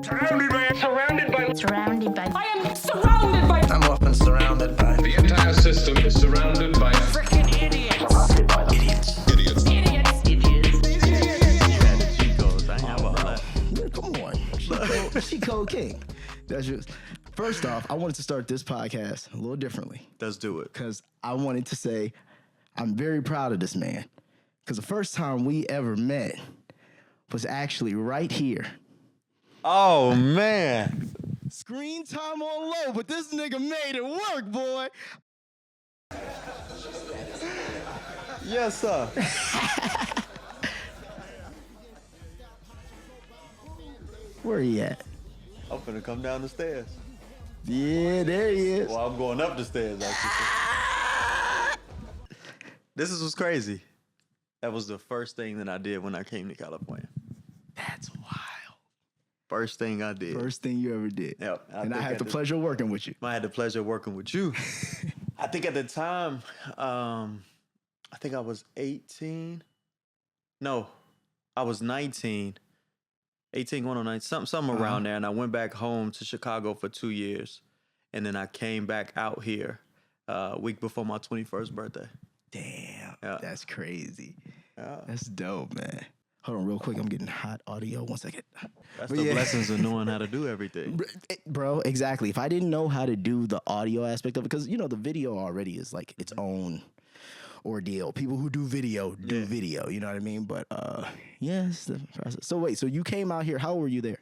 Surrounded by. I am surrounded by. I'm often surrounded by. The entire system is surrounded by Freaking idiots. Surrounded by them. idiots. Come on. She code king. That's just. First off, I wanted to start this podcast a little differently. Let's do it. Because I wanted to say I'm very proud of this man. Because the first time we ever met was actually right here. Oh, man. Screen time on low, but this nigga made it work, boy. Yes, sir. Where he at? I'm finna come down the stairs. Yeah, there he is. Well, I'm going up the stairs, actually. This is what's crazy. That was the first thing that I did when I came to California. That's wild. First thing I did. First thing you ever did. Yep. And I had the pleasure of working with you. I had the pleasure of working with you. I think at the time, I think I was 18. No, I was 19. 18 going on 19, something around there. And I went back home to Chicago for 2 years. And then I came back out here a week before my 21st birthday. Damn, Yeah. that's crazy. Yeah. That's dope, man. Hold on real quick. I'm getting hot audio. 1 second. That's But the yeah. blessings of knowing how to do everything. Bro, exactly. If I didn't know how to do the audio aspect of it, because, you know, the video already is like its own ordeal. People who do video do video, you know what I mean? But, yeah, it's the process. So wait, so you came out here. How old were you there?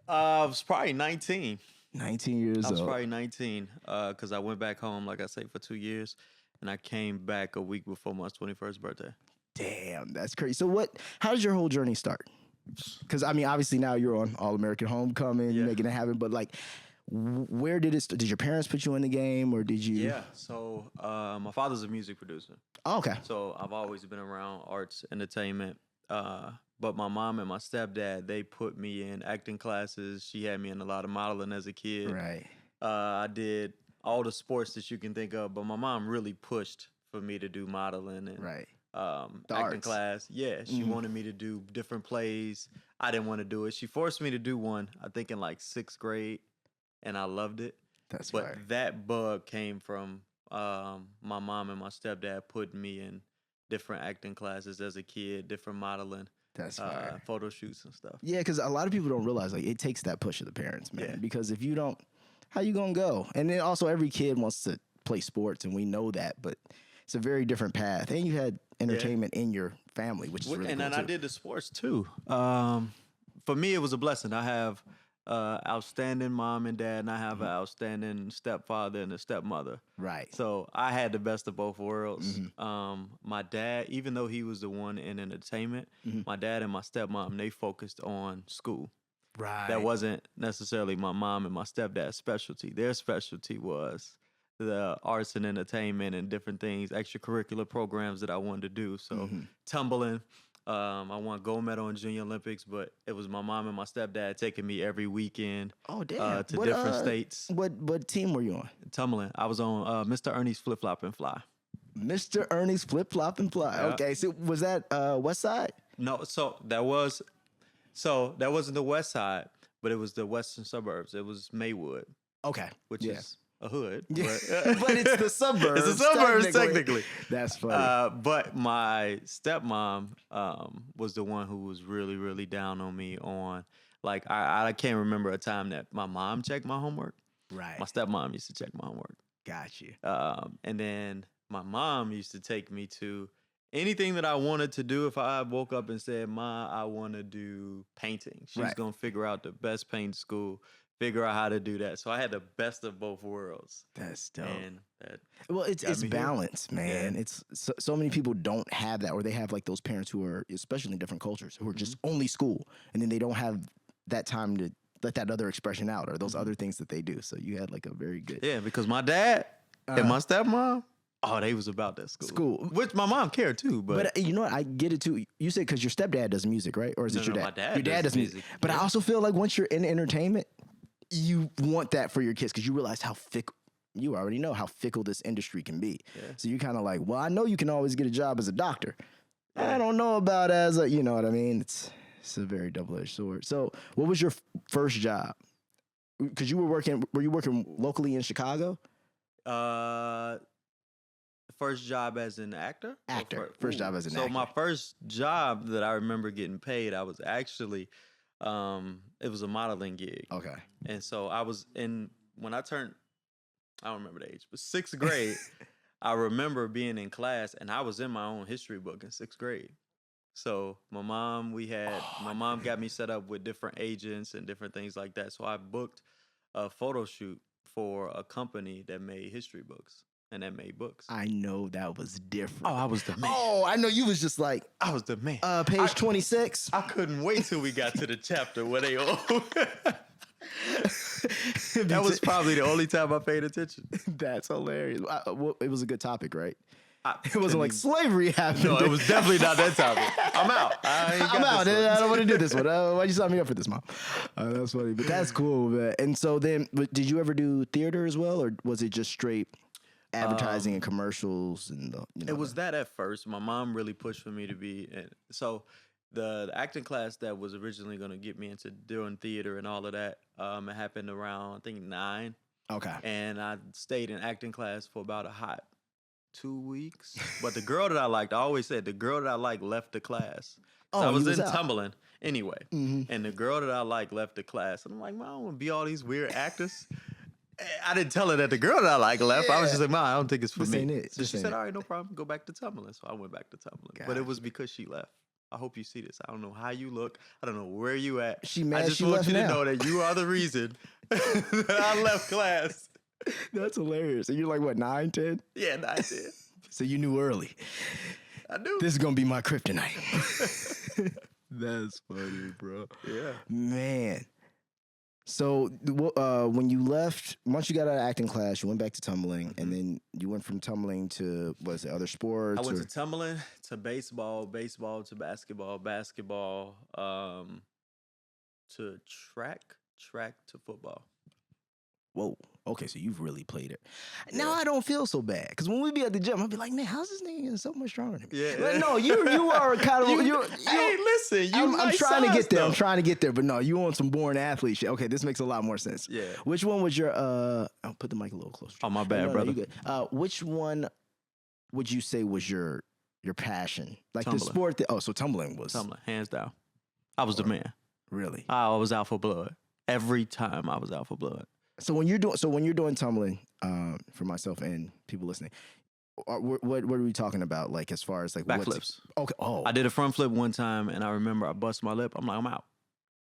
I was probably 19. 19 years I was old. probably 19 because I went back home, like I say, for 2 years. And I came back a week before my 21st birthday. Damn, that's crazy. So how did your whole journey start? Because, I mean, obviously now you're on All-American Homecoming, Yeah. making it happen. But, like, where did it start? Did your parents put you in the game or did you? Yeah. So my father's a music producer. Oh, okay. So I've always been around arts, entertainment. But my mom and my stepdad, they put me in acting classes. She had me in a lot of modeling as a kid. Right. I did all the sports that you can think of, but my mom really pushed for me to do modeling and Right. acting arts. class. Yeah, she wanted me to do different plays. I didn't want to do it. She forced me to do one, I think in like 6th grade, and I loved it. That's But right. that bug came from my mom and my stepdad putting me in different acting classes as a kid, different modeling, That's fire. photo shoots and stuff. Yeah, because a lot of people don't realize, like, it takes that push of the parents, man. Yeah. Because if you don't, how you gonna go? And then also every kid wants to play sports, and we know that, but it's a very different path. And you had entertainment in your family, which is really And cool then I too. did the sports too. For me, it was a blessing. I have outstanding mom and dad, and I have an outstanding stepfather and a stepmother. Right. So I had the best of both worlds. Mm-hmm. My dad, even though he was the one in entertainment, my dad and my stepmom, they focused on school. Right. That wasn't necessarily my mom and my stepdad's specialty. Their specialty was the arts and entertainment and different things, extracurricular programs that I wanted to do. So tumbling, I won gold medal in Junior Olympics, but it was my mom and my stepdad taking me every weekend Oh, damn. to different states. What team were you on? Tumbling. I was on Mr. Ernie's Flip Flop and Fly. Mr. Ernie's Flip Flop and Fly. Yeah. Okay, so was that West Side? No, so that wasn't the west side, but it was the western suburbs. It was Maywood, Okay. which is a hood. Yeah. But, But it's the suburbs. It's the suburbs, technically. That's funny. But my stepmom was the one who was really, really down on me on, like, I can't remember a time that my mom checked my homework. Right. My stepmom used to check my homework. Got you. And then my mom used to take me to anything that I wanted to do. If I woke up and said, Ma, I want to do painting, she's Right. going to figure out the best paint school, figure out how to do that. So I had the best of both worlds. That's dope. And that Well, it's got me here. balance, man. Yeah. It's so many people don't have that, or they have like those parents who are, especially in different cultures, who are just only school, and then they don't have that time to let that other expression out, or those other things that they do. So you had like a very good Yeah, because my dad and my stepmom, they was about that school. Which my mom cared too, but you know what? I get it too. You said because your stepdad does music, right? Or is it No, your no, dad? my dad Your dad does does music. music. But I also feel like once you're in entertainment, you want that for your kids because you realize how fickle. You already know how fickle this industry can be. Yeah. So you kind of like, well, I know you can always get a job as a doctor. I don't know about as a, you know what I mean? It's It's a very double-edged sword. So, what was your first job? Because were you working locally in Chicago? First job as an actor? Actor. First job as an actor. So my first job that I remember getting paid, I was actually, it was a modeling gig. Okay. And so I was when I turned, I don't remember the age, but 6th grade, I remember being in class and I was in my own history book in 6th grade. So my mom got me set up with different agents and different things like that. So I booked a photo shoot for a company that made history books and that made books. I know that was different. Oh, I was the man. Oh, I know you was just like, I was the man. Page 26. I couldn't wait till we got to the chapter where they all. That was probably the only time I paid attention. That's hilarious. It was a good topic, right? It wasn't like slavery happened. No, it was definitely not that topic. I'm out. I'm out. I don't want to do this one. Why'd you sign me up for this, Mom? That's funny, but that's cool, man. And so then, did you ever do theater as well, or was it just straight advertising and commercials? And it was that at first. My mom really pushed for me to be. So the acting class that was originally going to get me into doing theater and all of that, it happened around, I think, 9. Okay. And I stayed in acting class for about a hot 2 weeks. But the girl that I liked, I always said the girl that I liked left the class. I was in Tumbling anyway. Mm-hmm. And the girl that I liked left the class. And I'm like, Mom, I don't want to be all these weird actors. I didn't tell her that the girl that I liked left. Yeah. I was just like, Mom, I don't think it's for me. Ain't it. So she said, all right, no problem. Go back to Tumbling. So I went back to Tumbling. But it was because she left. I hope you see this. I don't know how you look. I don't know where you at. She mad I just she want left you now. to know that you are the reason that I left class. That's hilarious. And you're like, what, 9, 10? Yeah, 9, 10. So you knew early. I knew. This is going to be my kryptonite. That's funny, bro. Yeah. Man. So when you left, once you got out of acting class, you went back to tumbling, and then you went from tumbling to, what is it, other sports? I went to tumbling, to baseball, baseball to basketball, basketball to track to football. Whoa. Okay, so you've really played it. Now I don't feel so bad, because when we be at the gym, I'll be like, man, how's this nigga getting so much stronger than me? Yeah. But no, you are kind of hey, listen, I'm trying to get there. I'm trying to get there, but no, you on some born athlete shit. Okay, this makes a lot more sense. Yeah. Which one was your I'll put the mic a little closer. Oh, my bad, brother. You good. Which one would you say was your passion? Like Tumbling. the sport that so tumbling was Tumbling, hands down. I was the man. Really? I was out for blood. Every time I was out for blood. So when you're doing tumbling, for myself and people listening, what are we talking about? Like as far as like backflips. Okay. Oh, I did a front flip one time, and I remember I bust my lip. I'm like, I'm out.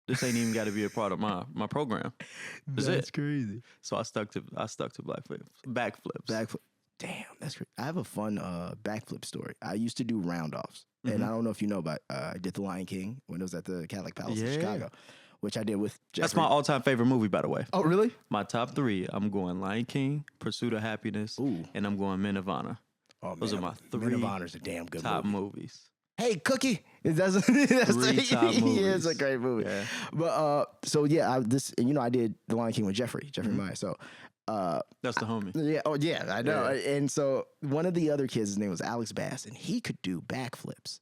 This ain't even got to be a part of my program. That's crazy. So I stuck to backflips. Backflip. Damn, that's great. I have a fun backflip story. I used to do round-offs, and I don't know if you know, but I did The Lion King when it was at the Catholic Palace in Chicago, which I did with Jeffrey. That's my all-time favorite movie, by the way. Oh, really? My top 3, I'm going Lion King, Pursuit of Happiness, and I'm going Men of Honor. Oh, man, those are my 3 Men of Honor's a damn good top movie. movies. Hey, Cookie. That's 3 top movies. Yeah, it's a great movie. Yeah. But so yeah, I did The Lion King with Jeffrey Meyer. So that's the homie. Yeah. Oh, yeah. I know. Yeah. And so one of the other kids, his name was Alex Bass, and he could do backflips.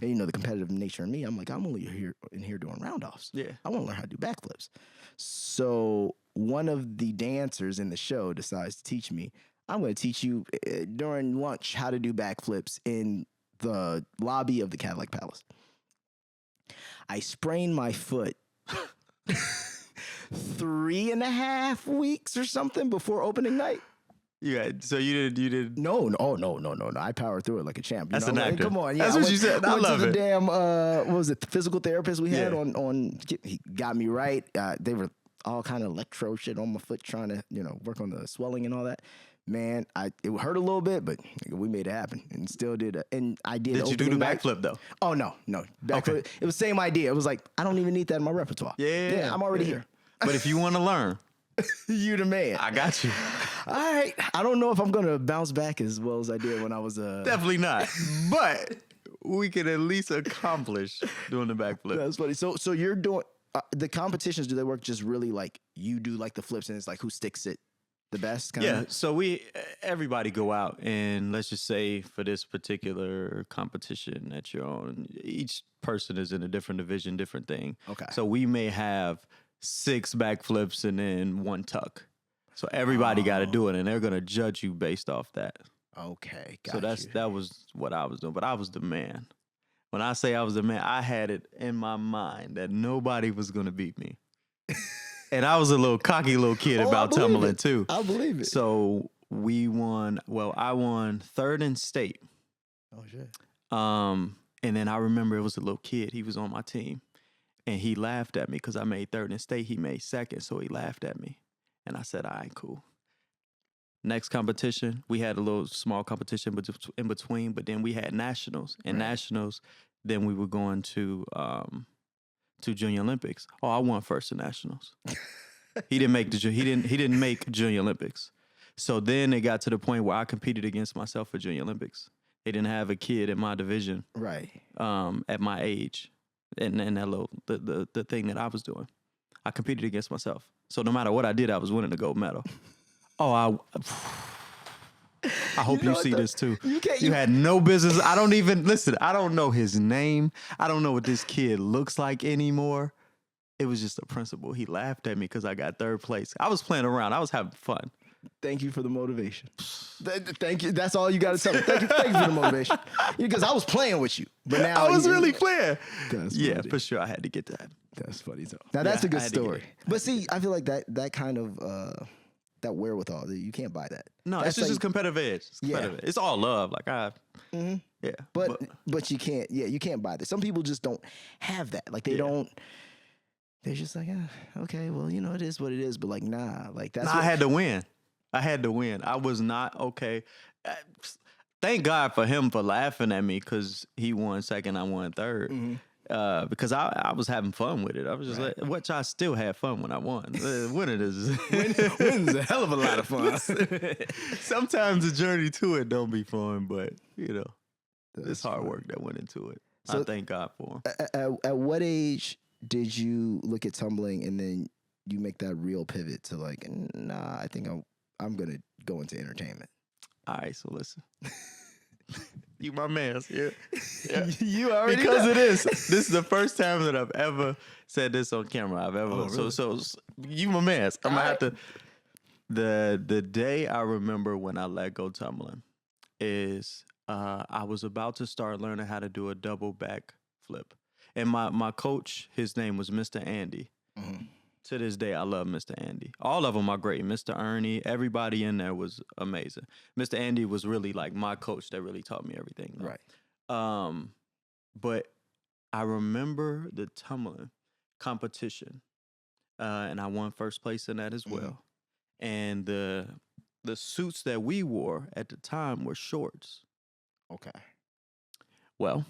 And the competitive nature of me, I'm like, I'm only in here doing round-offs. Yeah. I want to learn how to do backflips. So one of the dancers in the show decides to teach me. I'm going to teach you during lunch how to do backflips in the lobby of the Catholic Palace. I sprained my foot 3.5 weeks or something before opening night. Yeah, so you did. No. I powered through it like a champ. That's an actor. Come on, yeah. That's what you said. I love to the it. damn, what was it? The physical therapist we had on. He got me right. They were all kind of electro shit on my foot, trying to work on the swelling and all that. Man, it hurt a little bit, but we made it happen and still did it. And I did. Did you do the backflip though? Oh no, backflip. Okay. It was the same idea. It was like I don't even need that in my repertoire. Yeah, I'm already here. But if you want to learn, you the man. I got you. All right. I don't know if I'm gonna bounce back as well as I did when I was definitely not. But we could at least accomplish doing the backflip. That's funny. So you're doing the competitions. Do they work just really like you do like the flips and it's like who sticks it the best kind Yeah, of? so everybody go out, and let's just say for this particular competition that you're on, each person is in a different division, different thing. Okay. So we may have 6 backflips and then 1 tuck. So everybody got to do it, and they're gonna judge you based off that. Okay, So got you. that was what I was doing, but I was the man. When I say I was the man, I had it in my mind that nobody was gonna beat me. And I was a little cocky little kid Oh, I about believe tumbling it. too. I believe it. So we won. Well, I won 3rd in state. Oh shit. And then I remember it was a little kid. He was on my team, and he laughed at me because I made 3rd in state. He made 2nd, so he laughed at me, and I said, "All right, cool." Next competition, we had a little small competition in between, but then we had nationals. And nationals, then we were going to Junior Olympics. Oh, I won 1st in nationals. He didn't make he didn't make Junior Olympics. So then it got to the point where I competed against myself for Junior Olympics. They didn't have a kid in my division, Right. at my age, and that little the thing that I was doing. I competed against myself. So no matter what I did, I was winning the gold medal. Oh, I hope you see this too. You had no business. I don't even listen. I don't know his name. I don't know what this kid looks like anymore. It was just a principle. He laughed at me because I got 3rd place. I was playing around. I was having fun. Thank you for the motivation. Thank you. That's all you got to tell me. Thank you for the motivation. Because I was playing with you, but now I was really playing. That's Yeah, funny. for sure. I had to get that. That's funny. So now that's a good I had to get story. it. But see, I feel like that kind of that wherewithal, you can't buy that. No, That's it's just competitive edge. It's competitive. It's all love. Like yeah. But you can't. Yeah, you can't buy that. Some people just don't have that. Like they don't. They're just like, okay, well, it is what it is. But like, nah, like that's. I had to win. I was not okay. Thank God for him for laughing at me because he won 2nd, I won 3rd. Because I was having fun with it. I was just like, which I still had fun when I won. Winning is Winning's a hell of a lot of fun. Sometimes the journey to it don't be fun, but it's hard work that went into it. So- I thank God for him. At what age did you look at tumbling and then you make that real pivot to like, nah, I think I'm gonna go into entertainment? All right, so listen. You my man, yeah. You already Because know. it is. This is the first time that I've ever said this on camera. really? So you my man. I'm gonna have to. The day I remember when I let go tumbling is I was about to start learning how to do a double back flip, and my coach, his name was Mr. Andy. To this day, I love Mr. Andy. All of them are great. Mr. Ernie, everybody in there was amazing. Mr. Andy was really like my coach that really taught me everything. Right. But I remember the tumbling competition, and I won 1st place in that as well. And the suits that we wore at the time were shorts. Okay. Well,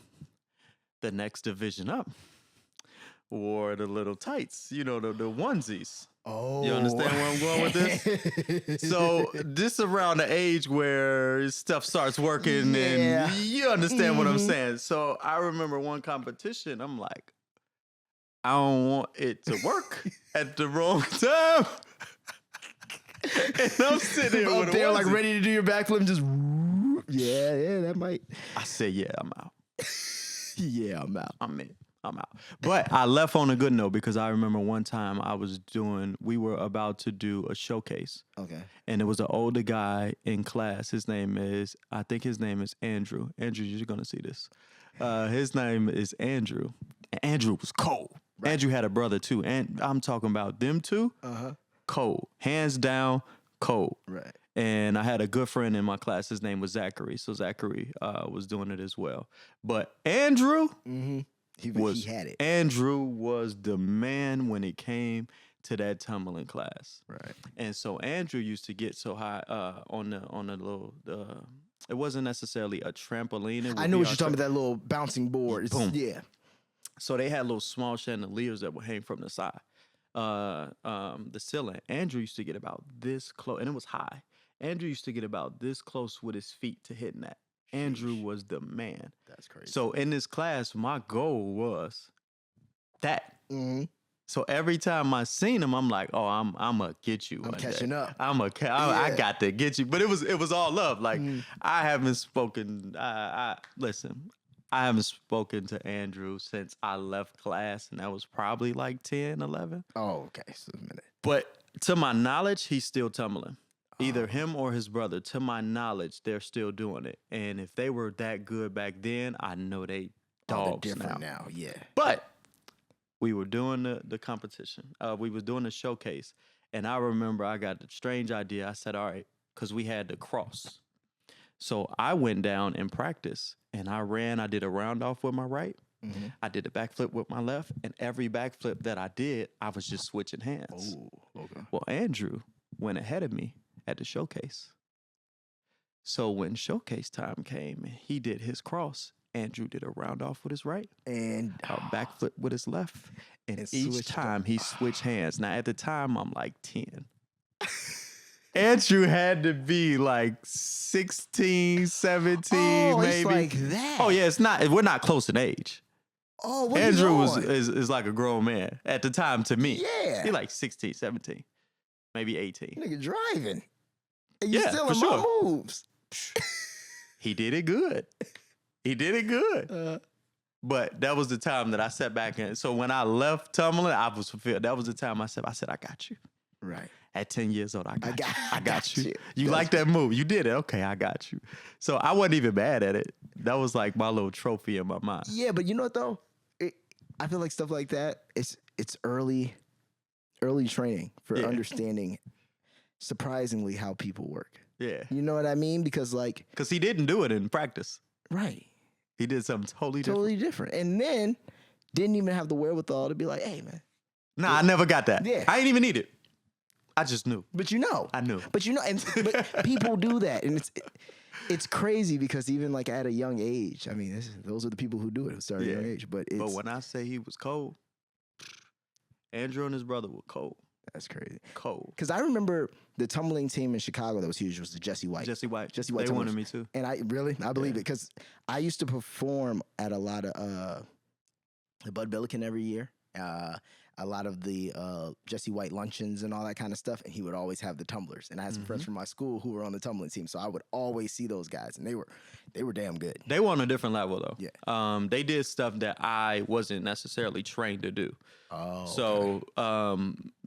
the next division up wore the little tights, the onesies. Oh. You understand where I'm going with this? So this around the age where stuff starts working Yeah. and you understand what I'm saying. So I remember one competition, I'm like, I don't want it to work at the wrong time. And I'm sitting there Up with there, a like onesie. ready to do your backflip and just, yeah, that might. I said, yeah, I'm out. Yeah, I'm out. I'm out. But I left on a good note because I remember one time we were about to do a showcase. Okay. And there was an older guy in class. I think his name is Andrew. Andrew, you're going to see this. His name is Andrew. And Andrew was cold. Right. Andrew had a brother too. And I'm talking about them two. Cold. Hands down, cold. Right. And I had a good friend in my class. His name was Zachary. So Zachary was doing it as well. But Andrew... He had it. Andrew was the man when it came to that tumbling class. Right. And so Andrew used to get so high on the little it wasn't necessarily a trampoline. I know what you're talking about, that little bouncing board. Boom. Yeah. So they had little small chandeliers that would hang from the side. The ceiling. Andrew used to get about this close, and it was high. Andrew used to get about this close with his feet to hitting that. Andrew was the man. That's crazy. So in this class, my goal was that. So every time I seen him, I'm like, oh, I'm gonna get you. I'm one catching day. up. I got to get you. But it was all love. Like I haven't spoken. Listen, I haven't spoken to Andrew since I left class, and that was probably like 10, 11. Oh, okay. So a minute. But to my knowledge, he's still tumbling. Either him or his brother. To my knowledge, they're still doing it. And if they were that good back then, I know they dogs They're different now. now. Yeah. But we were doing the competition. We was doing the showcase. And I remember I got the strange idea. I said, all right, because we had to cross. So I went down and practiced. And I ran. I did a round off with my right. Mm-hmm. I did a backflip with my left. And every backflip that I did, I was just switching hands. Oh, okay. Well, Andrew went ahead of me at the showcase. So when showcase time came and he did his cross, Andrew did a round off with his right And a backflip with his left. And And each switched time he switched hands. Now at the time I'm like 10. Andrew had to be like 16, 17, oh, maybe. it's like that. Oh yeah, we're not close in age. Oh, what Andrew you doing? is like a grown man at the time to me. Yeah. He like 16, 17, maybe 18. Nigga driving. And you Yeah, still for in sure. my moves. He did it good. He did it good. But that was the time that I sat back and so when I left tumbling, I was fulfilled. That was the time I said, I got you. Right. At 10 years old, I got you. I got you. You like that move. You did it. Okay, I got you. So I wasn't even mad at it. That was like my little trophy in my mind. Yeah, but you know what though? I feel like stuff like that, it's early training for Yeah. understanding surprisingly how people work. Yeah. You know what I mean? Because like, Because he didn't do it in practice. right. He did something totally different. Totally different. And then didn't even have the wherewithal to be like, hey man. Nah, I never got that. Yeah. I ain't even need it. I just knew. But you know. I knew. But you know, but people do that. And it's crazy because even like at a young age, I mean, those are the people who do it who start at a young age. But when I say he was cold, Andrew and his brother were cold. that's crazy. Cold. Because I remember the tumbling team in Chicago that was huge was the Jesse White. Jesse White. Jesse White They tumblers. wanted me too. And I believe it because I used to perform at a lot of the Bud Billiken every year, a lot of the Jesse White luncheons and all that kind of stuff, and he would always have the tumblers. And I had some friends from my school who were on the tumbling team, so I would always see those guys, and they were damn good. They were on a different level though. Yeah. They did stuff that I wasn't necessarily trained to do. Oh, So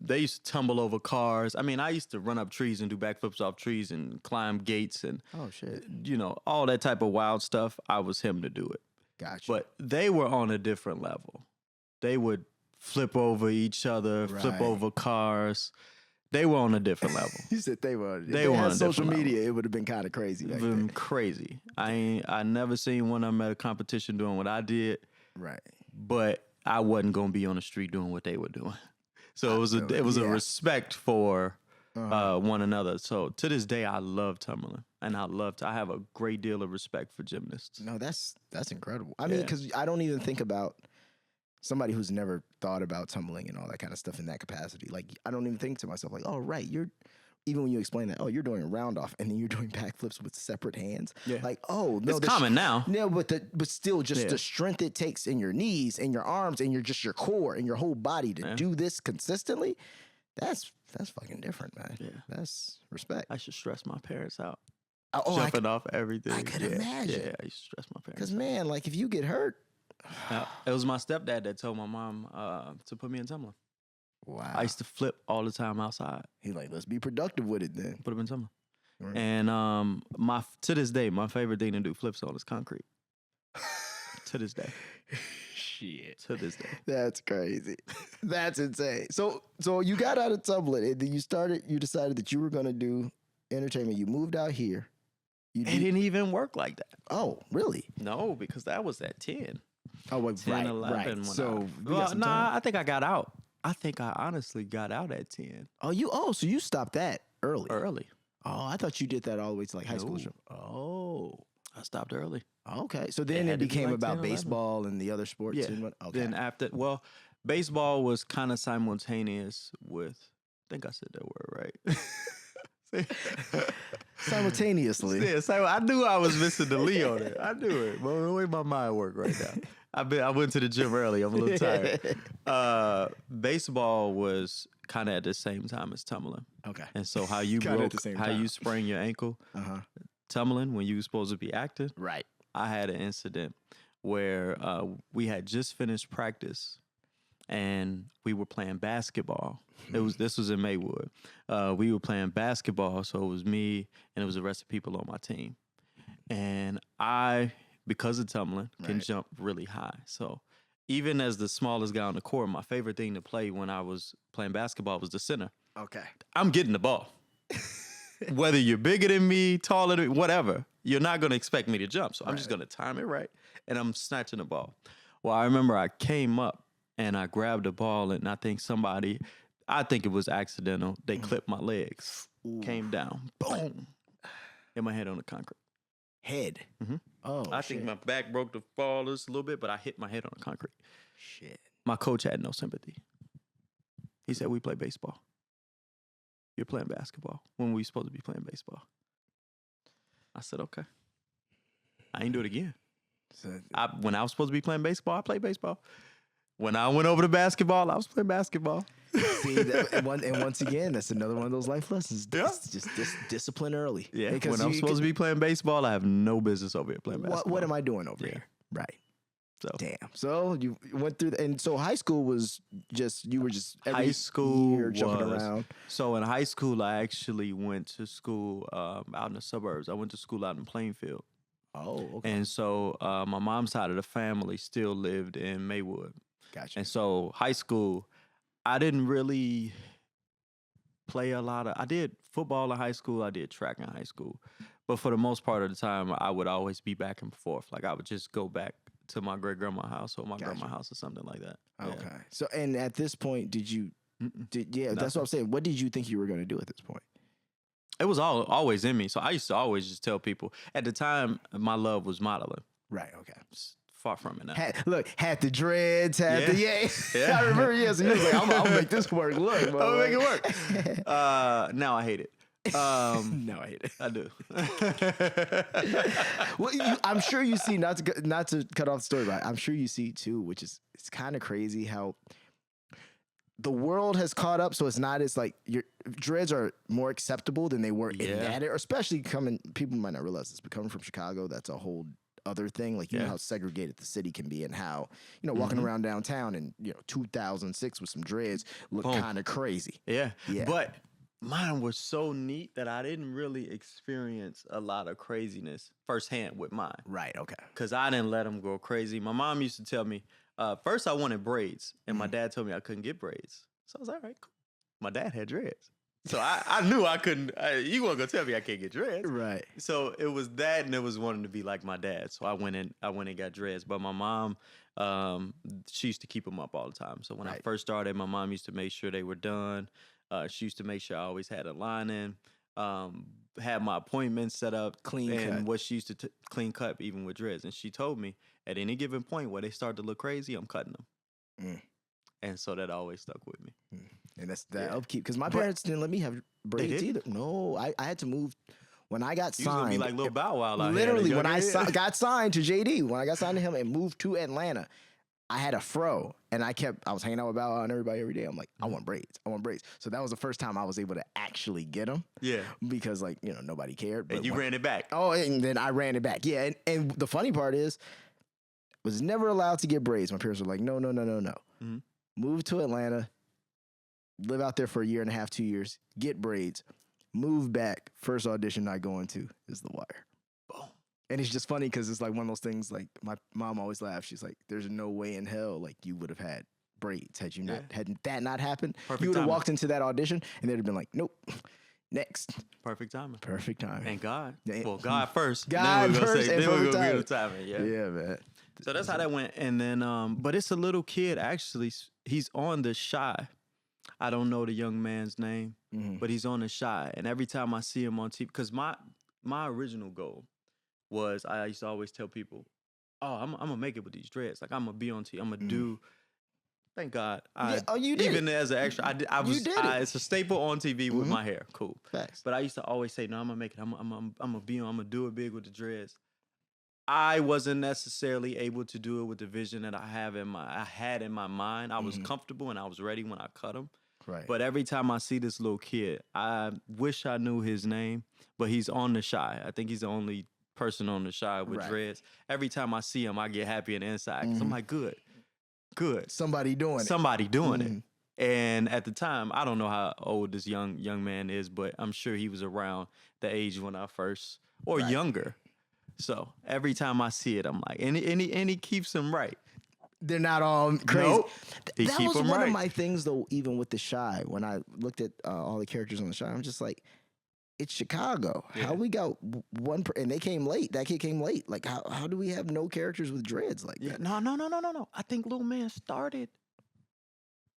they used to tumble over cars. I mean, I used to run up trees and do backflips off trees and climb gates and oh shit, all that type of wild stuff. I was him to do it. gotcha. But they were on a different level. They would flip over each other, flip Right. over cars. They were on a different level. you said they were. If They were had on a social different media. It would have been kind of crazy back Been then. crazy. I never seen one of them at a competition doing what I did, Right. but I wasn't gonna be on the street doing what they were doing. So it was a yeah. respect for one another. So to this day, I love tumbling, and I have a great deal of respect for gymnasts. No, that's incredible. I mean, Yeah. because I don't even think about somebody who's never thought about tumbling and all that kind of stuff in that capacity. Like, I don't even think to myself, like, oh, right, even when you explain that, oh, you're doing a round off and then you're doing backflips with separate hands. Yeah. Like, oh, no. It's common now. No, but still just Yeah. the strength it takes in your knees and your arms and your core and your whole body to Yeah. do this consistently, that's fucking different, man. Yeah. That's respect. I should stress my parents out. Oh, Jumping off everything. I could imagine. Yeah, I used to stress my parents. because, man, like, if you get hurt, It was my stepdad that told my mom to put me in tumbling. wow. I used to flip all the time outside. He's like, let's be productive with it then. Put them in tumbling. Right. And to this day, my favorite thing to do flips on is concrete. To this day. Shit. To this day. That's crazy. That's insane. So you got out of tumbling and then you decided that you were going to do entertainment. You moved out here. It didn't even work like that. Oh, really? No, because that was at 10. Oh, well, 10, right, 11. right. When So, we got some time. I think I got out. I think I honestly got out at 10. So you stopped that early. Early. Oh, I thought you did that all the way to like high school. No. Oh, I stopped early. okay. So then it had to be became like about 10, 11. baseball and the other sports. Yeah. And what? Okay. Then after, baseball was kind of simultaneous with, I think I said that word right. Simultaneously. Yeah, so I knew I was missing the Lee on it. I knew it. But the way my mind worked right now. I went to the gym early. I'm a little tired. Baseball was kind of at the same time as tumbling. Okay. And so how you Kinda at broke, the same how time. you sprained your ankle, Uh-huh. tumbling when you were supposed to be active. Right. I had an incident where we had just finished practice and we were playing basketball. This was in Maywood. We were playing basketball, so it was me and it was the rest of the people on my team. And I, because of tumbling, can Right. jump really high. So even as the smallest guy on the court, my favorite thing to play when I was playing basketball was the center. Okay. I'm getting the ball. Whether you're bigger than me, taller than me, whatever, you're not going to expect me to jump. So I'm just going to time it right, and I'm snatching the ball. Well, I remember I came up, and I grabbed the ball, and I think it was accidental. They clipped my legs, came down, boom, hit my head on the concrete. Head. Mhm. Oh, I think my back broke the fall just a little bit, but I hit my head on the concrete. Shit. My coach had no sympathy. He said, "We play baseball. You're playing basketball when we supposed to be playing baseball." I said, "Okay." I ain't do it again. So, When I was supposed to be playing baseball, I played baseball. When I went over to basketball, I was playing basketball. see, and once again, that's another one of those life lessons. Yeah. It's just discipline early. Yeah, Because when I'm supposed to be playing baseball, I have no business over here playing basketball. What am I doing over Yeah. here? Right. So Damn. So you went through, and so high school was you were just every high school year jumping was- around. So in high school, I actually went to school out in the suburbs. I went to school out in Plainfield. Oh, okay. And so my mom's side of the family still lived in Maywood. Gotcha. And so high school, I didn't really play a lot of. I did football in high school. I did track in high school. But for the most part of the time, I would always be back and forth. Like I would just go back to my great grandma's house or my grandma's house or something like that. Yeah. Okay. So, and at this point, that's what I'm saying. What did you think you were going to do at this point? It was always in me. So I used to always just tell people. At the time, my love was modeling. Right. Okay. It's far from it now. Had the dreads, had Yeah. the Yeah. I remember. Yes, he was like, "I'm gonna make this work." Look, I'm gonna make it work. Now I hate it. No, I hate it. I do. Well, I'm sure you see. Not to cut off the story, but I'm sure you see too, which is it's kind of crazy how the world has caught up. So it's not as like your dreads are more acceptable than they were in Yeah. that era, especially coming. People might not realize this, but coming from Chicago, that's a whole other thing. Like you know Yeah. how segregated the city can be, and how walking around downtown in 2006 with some dreads look Boom. kind of crazy. Yeah. Yeah. But mine was so neat that I didn't really experience a lot of craziness firsthand with mine. Right. Okay. Because I didn't let them go crazy. My mom used to tell me, first I wanted braids, and my dad told me I couldn't get braids. So I was like, all right, cool. My dad had dreads. So I knew I couldn't, you weren't going to tell me I can't get dreads. Right. So it was that, and it was wanting to be like my dad. So I went and got dressed. But my mom, she used to keep them up all the time. So when I Right. first started, my mom used to make sure they were done. She used to make sure I always had a line in. Had my appointments set up, Clean and cut. what she used to clean cut even with dreads. And she told me at any given point where they start to look crazy, I'm cutting them. Mm. And so that always stuck with me. And that's that Yeah. upkeep. Because my But- parents didn't let me have braids either. didn't? No, I had to move when I got You was gonna be signed. like Lil Bow Wow out here. Literally, when I Younger- got signed to JD, when I got signed to him and moved to Atlanta, I had a fro, and I was hanging out with Bow Wow and everybody every day. I'm like, I want braids. I want braids. So that was the first time I was able to actually get them Yeah. because, like, nobody cared. But And you when- ran it back. Oh, and then I ran it back. Yeah, and the funny part is, was never allowed to get braids. My parents were like, no. Mhm. Moved to Atlanta, live out there for a year and a half, 2 years, get braids, move back. First audition I go into is The Wire. Boom. And it's just funny because it's like one of those things. Like my mom always laughs. She's like, "There's no way in hell like you would have had braids had you not Yeah. had that not happened. Perfect You would have timing. walked into that audition and they'd have been like, nope, next, Perfect timing. perfect time. And God. Yeah. Well, God first. God then we're gonna first say, and then we're perfect gonna get the timing. Yeah. Yeah, man. So that's how that went. And then, but it's a little kid actually. He's on the Shy. I don't know the young man's name, Mhm. but he's on the Shy. And every time I see him on TV, because my original goal was I used to always tell people, "Oh, I'm gonna make it with these dreads. Like I'm gonna be on TV. I'm gonna do." Thank God. Yeah, oh, you did Even it. as an extra, I was. did it. It's a staple on TV with my hair. Cool. Facts. But I used to always say, "No, I'm gonna make it. I'm gonna be on. I'm gonna do it big with the dreads." I wasn't necessarily able to do it with the vision that I had in my mind. I was comfortable and I was ready when I cut them. Right. But every time I see this little kid, I wish I knew his name, but he's on the Shy. I think he's the only person on the Shy with dreads. Every time I see him, I get happy on the inside. 'Cause I'm like, good. Somebody doing it. And at the time, I don't know how old this young man is, but I'm sure he was around the age when I first, or younger. So every time I see it, I'm like, and he keeps them right. They're not all crazy. Nope. That was one of my things, though, even with the Shy. When I looked at all the characters on the Shy, I'm just like, it's Chicago. How we got one, and they came late. That kid came late. Like, how do we have no characters with dreads like that? No. I think Little Man started.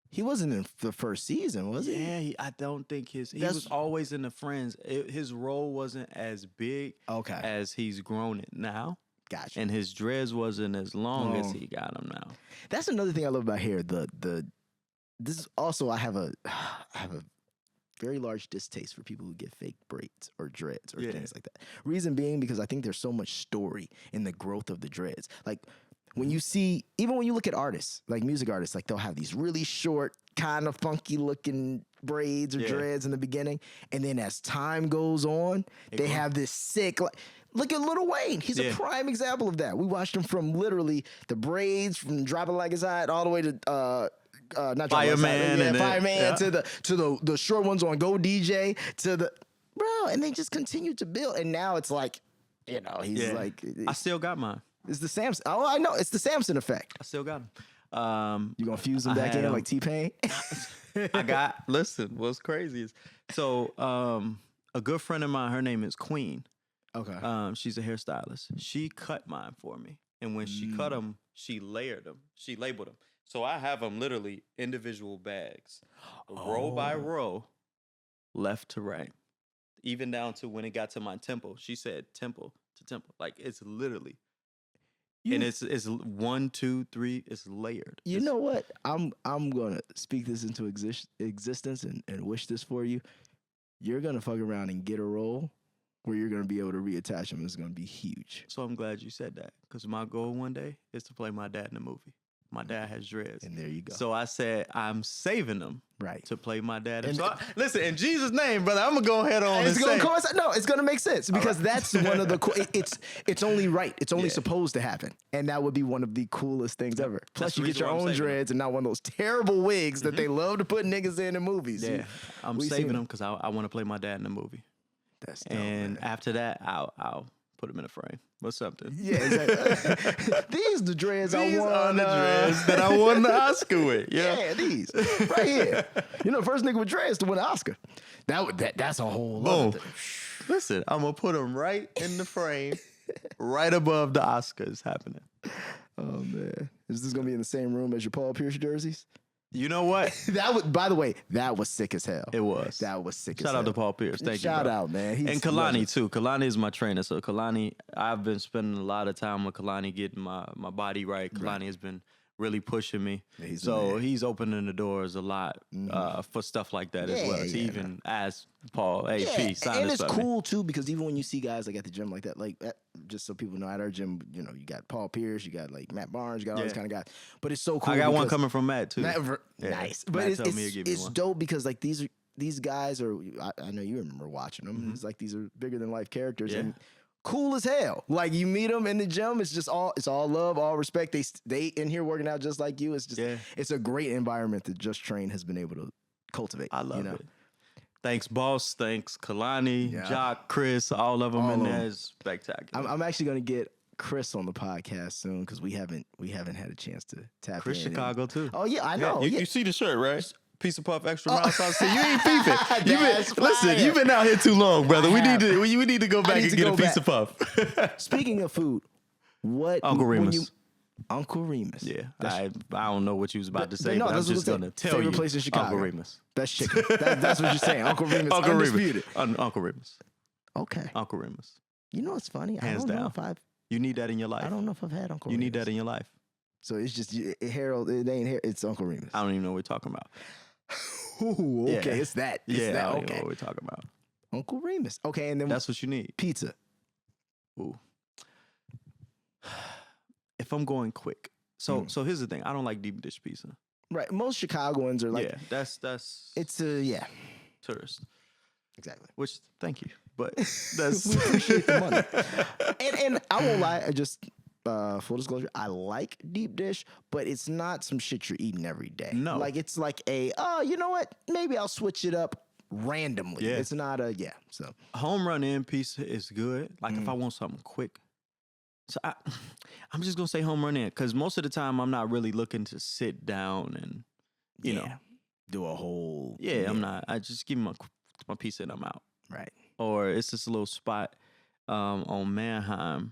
He wasn't in the first season, was he? Yeah, I don't think he was always in the Friends. His role wasn't as big as he's grown it now. Gotcha. And his dreads wasn't as long as he got them now. That's another thing I love about hair. This is also I have a very large distaste for people who get fake braids or dreads or things like that. Reason being because I think there's so much story in the growth of the dreads. Like when you see, even when you look at artists, like music artists, like they'll have these really short, kind of funky looking braids or dreads in the beginning. And then as time goes on, they have this sick, like, look at Lil Wayne. He's a prime example of that. We watched him from literally the braids, from Drop It Like It's Hot, all the way to not Fireman, Fireman to the short ones on Go DJ to the and they just continue to build. And now it's like, he's like, I still got mine. It's the Samson. Oh, I know. It's the Samson effect. I still got them. You gonna fuse them back in like T-Pain? Listen, what's crazy is, so a good friend of mine, her name is Queen. Okay. She's a hairstylist. She cut mine for me. And when she cut them, she layered them. She labeled them. So I have them literally individual bags, row by row, left to right. Even down to when it got to my temple. She said temple to temple. Like, it's literally. And it's 1, 2, 3. It's layered. You know what? I'm gonna speak this into existence and wish this for you. You're gonna fuck around and get a role where you're gonna be able to reattach them. It's gonna be huge. So I'm glad you said that, because my goal one day is to play my dad in a movie. My dad has dreads. And there you go. So I said, I'm saving them right to play my dad. Listen, in Jesus' name, brother, I'm going to go ahead on and say. No, it's going to make sense because that's one of the it's only right. It's only supposed to happen. And that would be one of the coolest things ever. Plus, you get your own dreads and not one of those terrible wigs that they love to put niggas in movies. Yeah, I'm saving them because I want to play my dad in the movie. That's dope, and man. After that, I'll put them in a frame or something. Yeah, exactly. These the dreads I won. Are the dreads that I won the Oscar with. Yeah, these right here. You know, the first nigga with dreads to win an Oscar. That's a whole lot. Listen, I'm gonna put them right in the frame, right above the Oscars happening. Oh man, is this gonna be in the same room as your Paul Pierce jerseys? You know what? By the way, that was sick as hell. It was. That was sick as hell. Shout out to Paul Pierce. Thank you. Shout out, man. And Kalani, too. Kalani is my trainer. So Kalani, I've been spending a lot of time with Kalani getting my body right. Kalani has been really pushing me. Yeah, he's opening the doors a lot for stuff like that as well. To even ask Paul, hey, P, sign and this it's for cool me. Too, because even when you see guys like at the gym like that, just so people know, at our gym, you got Paul Pierce, you got like Matt Barnes, you got all these kind of guys. But it's so cool. I got one coming from Matt too. Nice, but it's dope because like these guys are. I know you remember watching them. Mm-hmm. It's like these are bigger than life characters and cool as hell. Like you meet them in the gym, it's all love, all respect. They in here working out just like you. It's just it's a great environment that Just Train has been able to cultivate. I love it. Thanks, boss. Thanks, Kalani, Jock, Chris, all of them in there. It's spectacular. I'm actually gonna get Chris on the podcast soon because we haven't had a chance to tap Chris in. Chicago too. Oh yeah, I know. You see the shirt, right? Piece of puff, extra mild sauce. You ain't beefing. You've been out here too long, brother. We need to go back and get a piece of puff. Speaking of food, what Uncle Remus? Uncle Remus. Yeah, I don't know what you was about to say, but I'm just gonna tell you. Favorite place in Chicago. Uncle Remus. Best chicken. That's what you're saying. Uncle Remus. Uncle undisputed. Remus. Uncle Remus. Okay. Uncle Remus. You know what's funny? Hands down. You need that in your life. I don't know if I've had Uncle Remus. You need that in your life. So it's just Harold. It ain't here. It's Uncle Remus. I don't even know what we're talking about. Ooh, okay, it's that. I don't know what we're talking about. Uncle Remus. Okay, and then that's what you need. Pizza. Ooh. if I'm going quick. So here's the thing. I don't like deep dish pizza. Right. Most Chicagoans are like, yeah, that's it's a tourist. exactly. Which thank you, but that's We appreciate the money. And I won't lie, I just full disclosure, I like deep dish, but it's not some shit you're eating every day. No. Like it's like you know what? Maybe I'll switch it up randomly. Yeah. It's not so home run in pizza is good. Like if I want something quick. So I'm just gonna say home run in because most of the time I'm not really looking to sit down and you know do a whole I'm not. I just give me my pizza and I'm out. right. Or it's this little spot on Manheim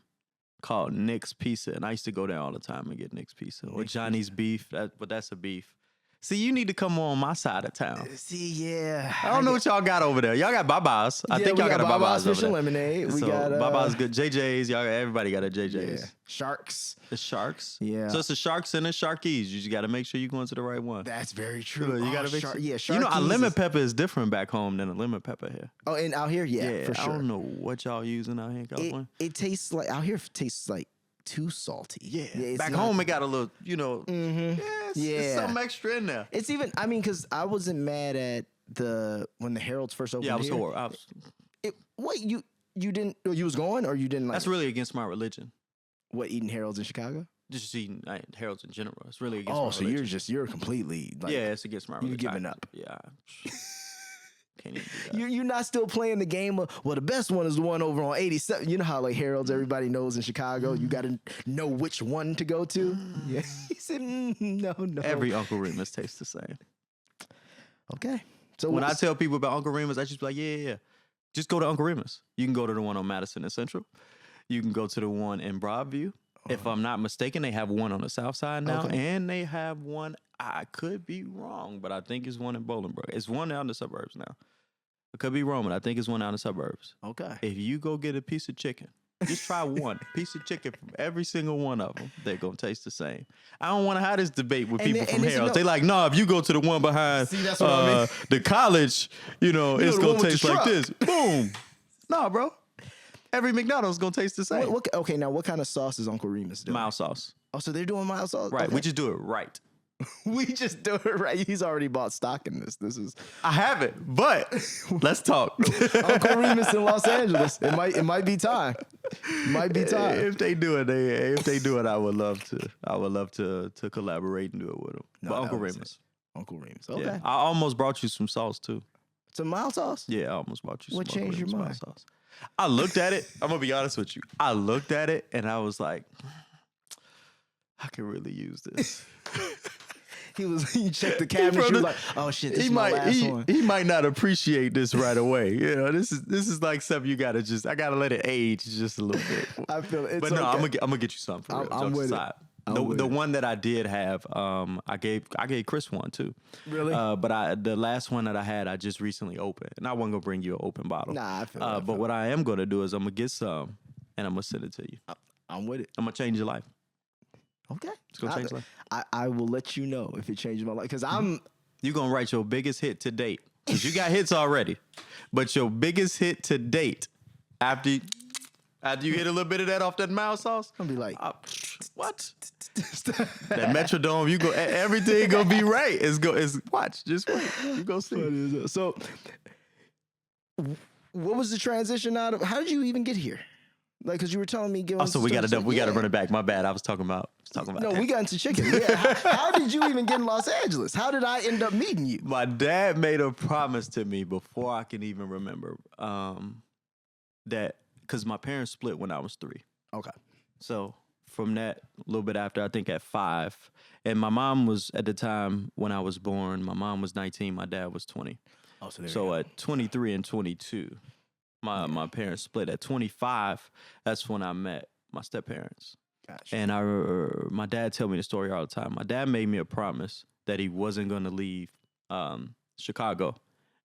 called Nick's Pizza, and I used to go there all the time and get Nick's Pizza or Johnny's Beef. But that's a beef. See, you need to come on my side of town. See, yeah. I don't know what y'all got over there. Y'all got Baba's. I think y'all got a Baba's fish over and there. lemonade. We So got Baba's good. JJ's. Y'all. Everybody got a JJ's. yeah. Sharks. The Sharks. Yeah. So it's the Sharks and the Sharkies. You just got to make sure you're going to the right one. That's very true. You got to make sure. sure. Yeah, You know, our Sharkies lemon is- pepper is different back home than a lemon pepper here. Oh, and out here, yeah, for I sure. don't know what y'all using out here in California. It tastes like out here. It tastes like too salty. Yeah, it's back not- home it got a little, it's Yeah. something extra in there. It's even. I mean, because I wasn't mad at when the Heralds first opened. Yeah, I was here. sore. What you didn't? You was going or you didn't like? That's really against my religion. what eating Heralds in Chicago. Just eating Harold's in general. It's really against Oh, my so religion. you're completely like, Yeah, it's against my religion. you've given up. Yeah. Can't even do that. You're not still playing the game of, well, the best one is the one over on 87. You know how like Harold's everybody knows in Chicago. You got to know which one to go to. Yeah, he said no. Every Uncle Remus tastes the same. Okay. So When I tell people about Uncle Remus, I just be like, yeah. Just go to Uncle Remus. You can go to the one on Madison and Central. You can go to the one in Broadview. If I'm not mistaken, they have one on the south side now, Okay. and they have one, I could be wrong, but I think it's one in Bolingbrook. It's one out in the suburbs now. I could be wrong, but I think it's one out in the suburbs. okay. If you go get a piece of chicken, just try one piece of chicken from every single one of them. They're going to taste the same. I don't want to have this debate with And people then- from and then, Harold's. They like, no, if you go to the one behind See, that's what I mean. the college, it's the going one to with taste the like truck. this. Boom. No, bro. Every McDonald's going to taste the same. Okay, now what kind of sauce is Uncle Remus doing? Mild sauce. Oh, so they're doing mild sauce? Right. Okay. We just do it right. we just do it right. He's already bought stock in this. This is I haven't, but let's talk. Uncle Remus in Los Angeles. It might be time. Might be time. If they do it, I would love to collaborate and do it with them. No, But that Uncle was Remus. Uncle Remus. Okay. Yeah. I almost brought you some sauce too. Some mild sauce? Yeah, I almost brought you What some Uncle changed your Remus mild mind? sauce. I looked at it. I'm gonna be honest with you. I looked at it and I was like, I could really use this. He checked the cabinet. He was like, oh shit, this is my last one. He might not appreciate this right away. You know, this is like something you gotta I gotta let it age just a little bit. I feel it. But no, I'm gonna get you something for real. I'm Jokes with it. aside. I'm with The it. one that I did have, I gave Chris one too. Really? But the last one that I had, I just recently opened, and I wasn't gonna bring you an open bottle. Nah, I feel it, I But feel what I am gonna do is I'm gonna get some, and I'm gonna send it to you. I'm with it. I'm gonna change your life. Okay. It's gonna change life. I will let you know if it changes my life. Because I'm You're gonna write your biggest hit to date. Cause you got hits already, but your biggest hit to date after you hit a little bit of that off that mild sauce. gonna be like, What? That Metrodome, you go. Everything gonna be right. Watch. Just wait. You go see. so what was the transition out of, how did you even get here? Like, because you were telling me giving Also, we gotta run it back. My bad. I was talking about. No, we got into chicken. Yeah. How did you even get in Los Angeles? How did I end up meeting you? My dad made a promise to me before I can even remember that because my parents split when I was 3. Okay. So from that, a little bit after, I think at 5, and my mom was at the time when I was born. My mom was 19. My dad was 20. Oh, so there So at 23 and 22, my parents split. At 25, that's when I met my step-parents. Gotcha. And my dad tell me the story all the time. My dad made me a promise that he wasn't going to leave Chicago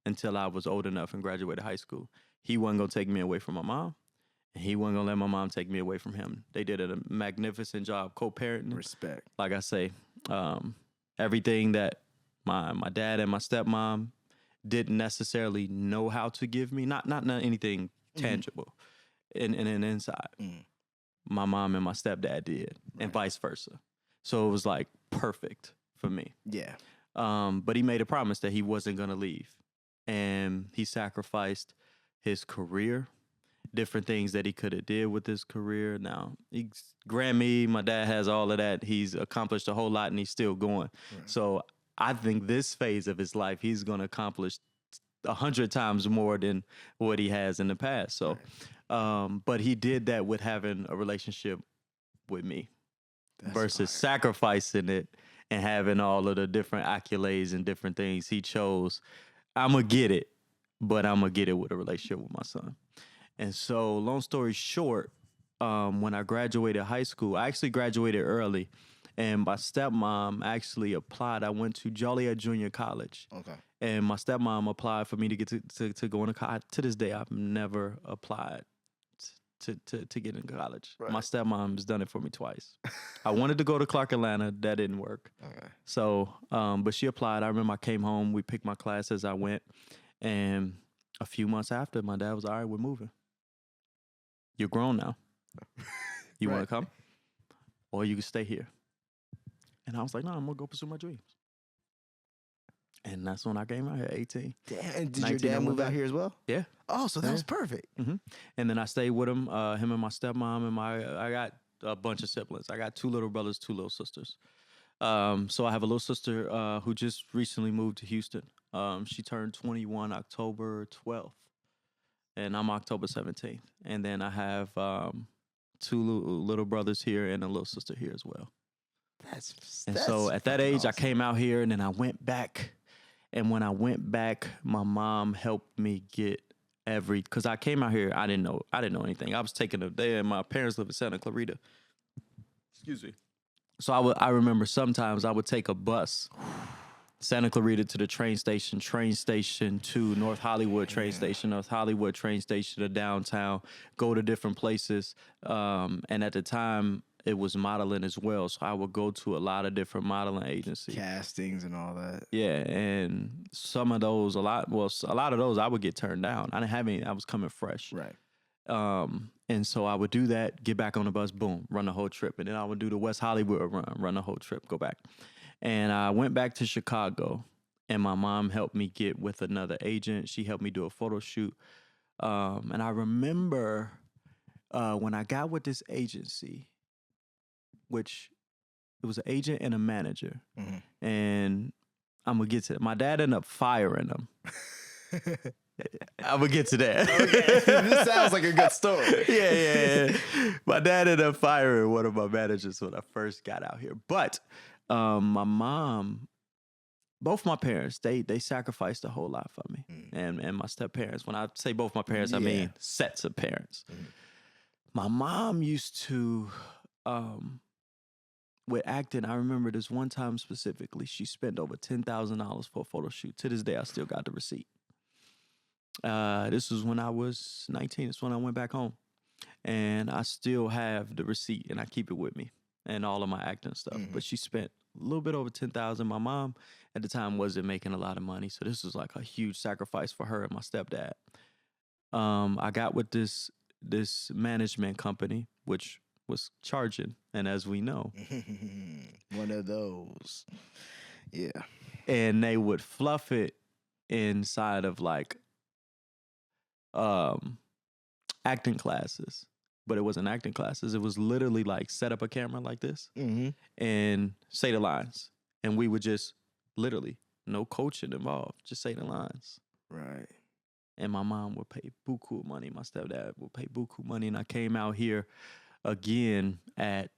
until I was old enough and graduated high school. He wasn't going to take me away from my mom, and he wasn't going to let my mom take me away from him. They did a magnificent job co-parenting. Respect. Like I say, everything that my dad and my stepmom didn't necessarily know how to give me, not anything tangible, in an inside. my mom and my stepdad did, and vice versa. So it was like perfect for me. Yeah. But he made a promise that he wasn't gonna leave, and he sacrificed his career, different things that he could have did with his career. Now, Grammy, my dad has all of that. He's accomplished a whole lot, and he's still going. So I think this phase of his life, he's gonna accomplish 100 times more than what he has in the past. So, but he did that with having a relationship with me versus sacrificing it and having all of the different accolades and different things. He chose, I'm going to get it, but I'm going to get it with a relationship with my son. And so, long story short, when I graduated high school, I actually graduated early, and my stepmom actually applied. I went to Joliet Junior College. Okay. And my stepmom applied for me to get to go into college. To this day, I've never applied to get into college. Right. My stepmom's done it for me twice. I wanted to go to Clark Atlanta. That didn't work. Okay. So, but she applied. I remember I came home. We picked my class as I went. And a few months after, my dad was, all right, we're moving. You're grown now. You want to come? Or you can stay here. And I was like, no, I'm going to go pursue my dreams. And that's when I came out here, 18. Damn. And did your dad move out here as well? Yeah. Oh, so that was perfect. Mm-hmm. And then I stayed with him and my stepmom, and I got a bunch of siblings. I got 2 little brothers, 2 little sisters. So I have a little sister who just recently moved to Houston. She turned 21 October 12th, and I'm October 17th. And then I have 2 little brothers here and a little sister here as well. So at that age, awesome. I came out here, and then I went back. And when I went back, my mom helped me get because I came out here, I didn't know anything. I was taking a day, and my parents live in Santa Clarita. Excuse me. So I remember sometimes I would take a bus, Santa Clarita to the train station to North Hollywood train station, North Hollywood train station to downtown, go to different places. And at the time, it was modeling as well. So I would go to a lot of different modeling agencies. Castings and all that. Yeah, and some of those, a lot of those I would get turned down. I didn't have any, I was coming fresh. Right. And so I would do that, get back on the bus, boom, run the whole trip. And then I would do the West Hollywood run the whole trip, go back. And I went back to Chicago, and my mom helped me get with another agent. She helped me do a photo shoot. And I remember when I got with this agency, which it was an agent and a manager. Mm-hmm. And I'm going to get to it. My dad ended up firing them. I'm going to get to that. Okay. This sounds like a good story. Yeah. My dad ended up firing one of my managers when I first got out here. But my mom, both my parents, they sacrificed a whole lot for me. Mm. And my step-parents. When I say both my parents, I mean sets of parents. Mm. My mom used to... with acting, I remember this one time specifically, she spent over $10,000 for a photo shoot. To this day, I still got the receipt. This was when I was 19. It's when I went back home. And I still have the receipt, and I keep it with me and all of my acting stuff. Mm-hmm. But she spent a little bit over $10,000. My mom at the time wasn't making a lot of money, so this was like a huge sacrifice for her and my stepdad. I got with this management company, which was charging, and as we know, one of those, yeah. And they would fluff it inside of like acting classes, but it wasn't acting classes. It was literally like set up a camera like this and say the lines, and we would just literally no coaching involved, just say the lines. Right. And my mom would pay buku money. My stepdad would pay buku money, and I came out here again at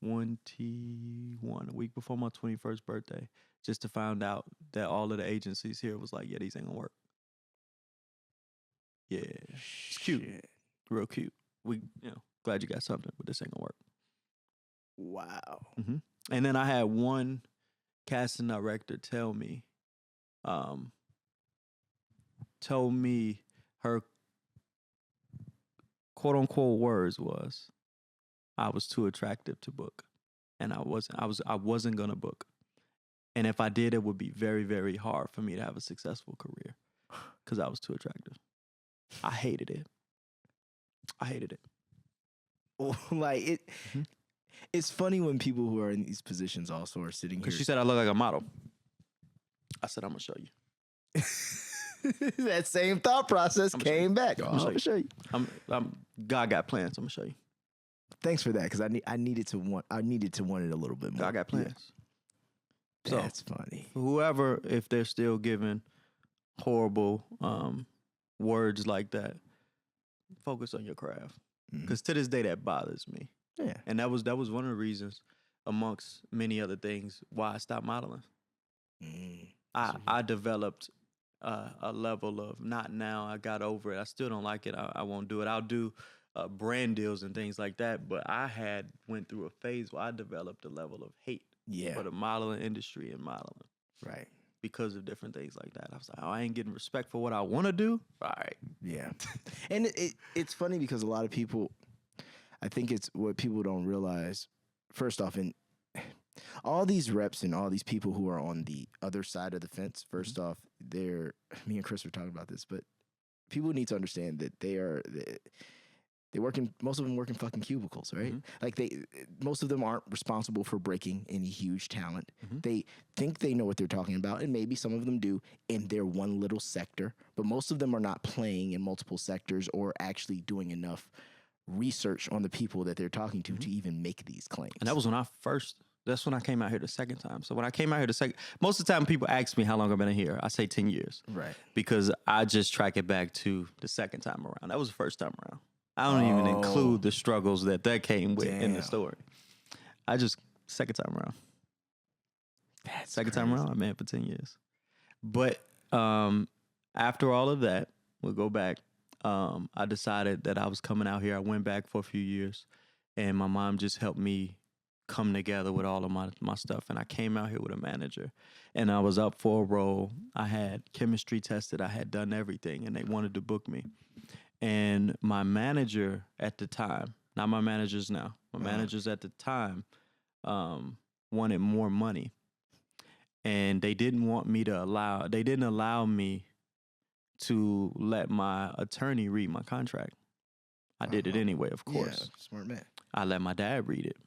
21, a week before my 21st birthday, just to find out that all of the agencies here was like, yeah, these ain't gonna work. Yeah, it's cute, real cute. We, glad you got something, but this ain't gonna work. Wow. Mm-hmm. And then I had one casting director tell me her quote unquote words was, I was too attractive to book, and I wasn't gonna book, and if I did, it would be very, very hard for me to have a successful career because I was too attractive. I hated it. like it. It's funny when people who are in these positions also are sitting here. Because she said I look like a model. I said, I'm going to show you. That same thought process came back. I'm gonna show you. God got plans. I'm going to show you. Thanks for that, because I needed to want it a little bit more. God got plans. Yeah. That's funny. Whoever, if they're still giving horrible words like that, focus on your craft. Because to this day, that bothers me. Yeah. And that was one of the reasons, amongst many other things, why I stopped modeling. I developed a level of, not now, I got over it. I still don't like it. I won't do it. I'll do brand deals and things like that. But I went through a phase where I developed a level of hate for the modeling industry and modeling. Right. Because of different things like that. I was like, I ain't getting respect for what I want to do. All right. Yeah. And it's funny because a lot of people, I think it's what people don't realize, first off, and all these reps and all these people who are on the other side of the fence, first off, me and Chris were talking about this, but people need to understand that most of them work in fucking cubicles, right? Like most of them aren't responsible for breaking any huge talent. They think they know what they're talking about, and maybe some of them do in their one little sector, but most of them are not playing in multiple sectors or actually doing enough research on the people that they're talking to even make these claims. And that was that's when I came out here the second time. So when I came out here most of the time people ask me how long I've been here. I say 10 years. Right. Because I just track it back to the second time around. That was the first time around. I don't even include the struggles that came with in the story. Second time around. That's second crazy. time around, I've been here for 10 years. But after all of that, we'll go back. I decided that I was coming out here. I went back for a few years, and my mom just helped me come together with all of my stuff. And I came out here with a manager, and I was up for a role. I had chemistry tested. I had done everything, and they wanted to book me. And my manager at the time, not my managers now, managers at the time wanted more money. And they didn't allow me to let my attorney read my contract. I did it anyway, of course. Yeah, smart man. I let my dad read it.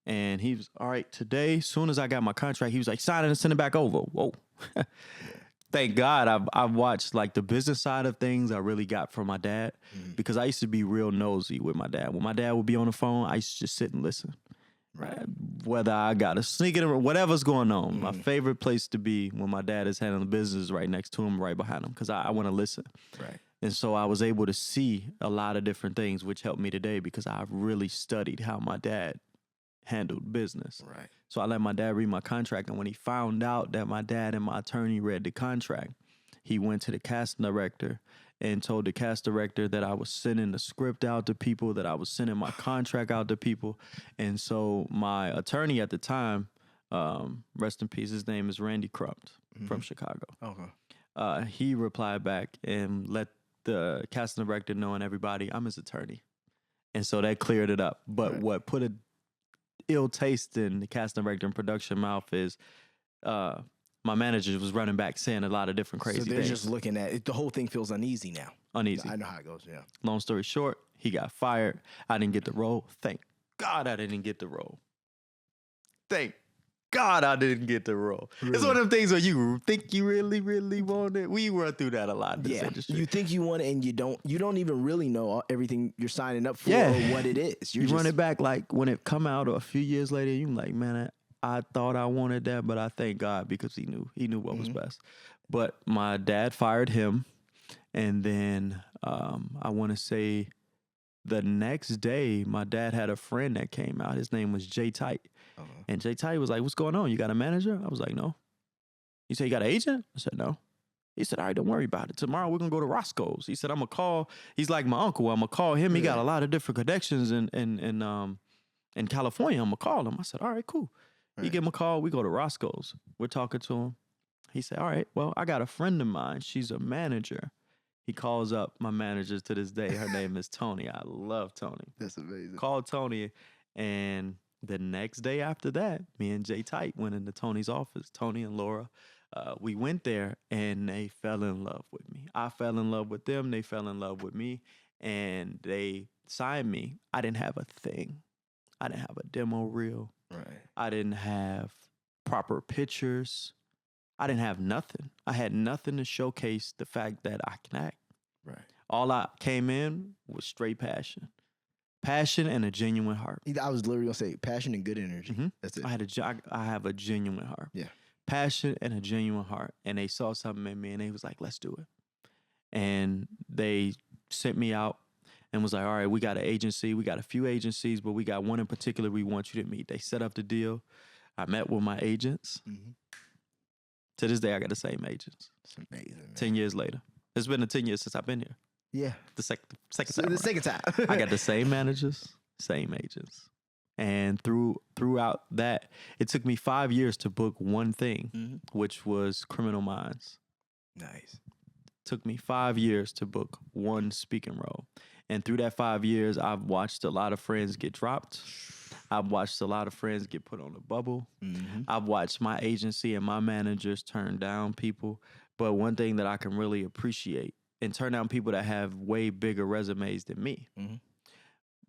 And he was, all right, today, soon as I got my contract, he was like, sign it and send it back over. Whoa. Thank God I've watched like the business side of things I really got from my dad, because I used to be real nosy with my dad. When my dad would be on the phone, I used to just sit and listen. Right. Whether I got to sneak it or whatever's going on. My favorite place to be when my dad is handling business is right next to him, right behind him, because I want to listen. Right. And so I was able to see a lot of different things, which helped me today because I've really studied how my dad handled business. Right. So I let my dad read my contract, and when he found out that my dad and my attorney read the contract, he went to the casting director and told the cast director that I was sending the script out to people, that I was sending my contract out to people. And so my attorney at the time, rest in peace, his name is Randy Crumped from Chicago. Okay. He replied back and let the casting director know and everybody, I'm his attorney. And so that cleared it up. But what put a ill taste in the casting director and production mouth is my manager was running back saying a lot of different crazy things. So they're just looking at it. The whole thing feels uneasy now. Uneasy. I know how it goes, yeah. Long story short, he got fired. I didn't get the role. Thank God I didn't get the role. Thank God I didn't get the role. Really? It's one of them things where you think you really, really want it. We run through that a lot in this industry. You think you want it and you don't even really know everything you're signing up for or what it is. You run it back like when it come out or a few years later, you're like, man, I thought I wanted that, but I thank God because he knew what was best. But my dad fired him, and then I want to say the next day, my dad had a friend that came out. His name was Jay Tight. And Jay Tight was like, what's going on? You got a manager? I was like, no. He said, you got an agent? I said, no. He said, all right, don't worry about it. Tomorrow we're going to go to Roscoe's. He said, I'm going to call. He's like my uncle. I'm going to call him. He got a lot of different connections in California. I'm going to call him. I said, all right, cool. He give him a call. We go to Roscoe's. We're talking to him. He said, all right, well, I got a friend of mine. She's a manager. He calls up my manager to this day. Her name is Tony. I love Tony. That's amazing. Called Tony, and the next day after that, me and Jay Tight went into Tony's office. Tony and Laura, we went there, and they fell in love with me. I fell in love with them. They fell in love with me. and they signed me. I didn't have a thing. I didn't have a demo reel. Right. I didn't have proper pictures. I didn't have nothing. I had nothing to showcase the fact that I can act. Right. All I came in was straight passion. Passion and a genuine heart. I was literally gonna say passion and good energy. Mhm. That's it. I have a genuine heart. Yeah. Passion and a genuine heart. And they saw something in me and they was like, let's do it. And they sent me out and was like, all right, we got an agency. We got a few agencies, but we got one in particular we want you to meet. They set up the deal. I met with my agents. Mm-hmm. To this day, I got the same agents. It's amazing, man. 10 years later. It's been 10 years since I've been here. Yeah. The second So time. the around. second time. I got the same managers, same agents. And throughout that, it took me 5 years to book one thing, which was Criminal Minds. Nice. Took me 5 years to book one speaking role. And through that 5 years, I've watched a lot of friends get dropped. I've watched a lot of friends get put on a bubble. Mm-hmm. I've watched my agency and my managers turn down people. But one thing that I can really appreciate, and turn down people that have way bigger resumes than me. Mm-hmm.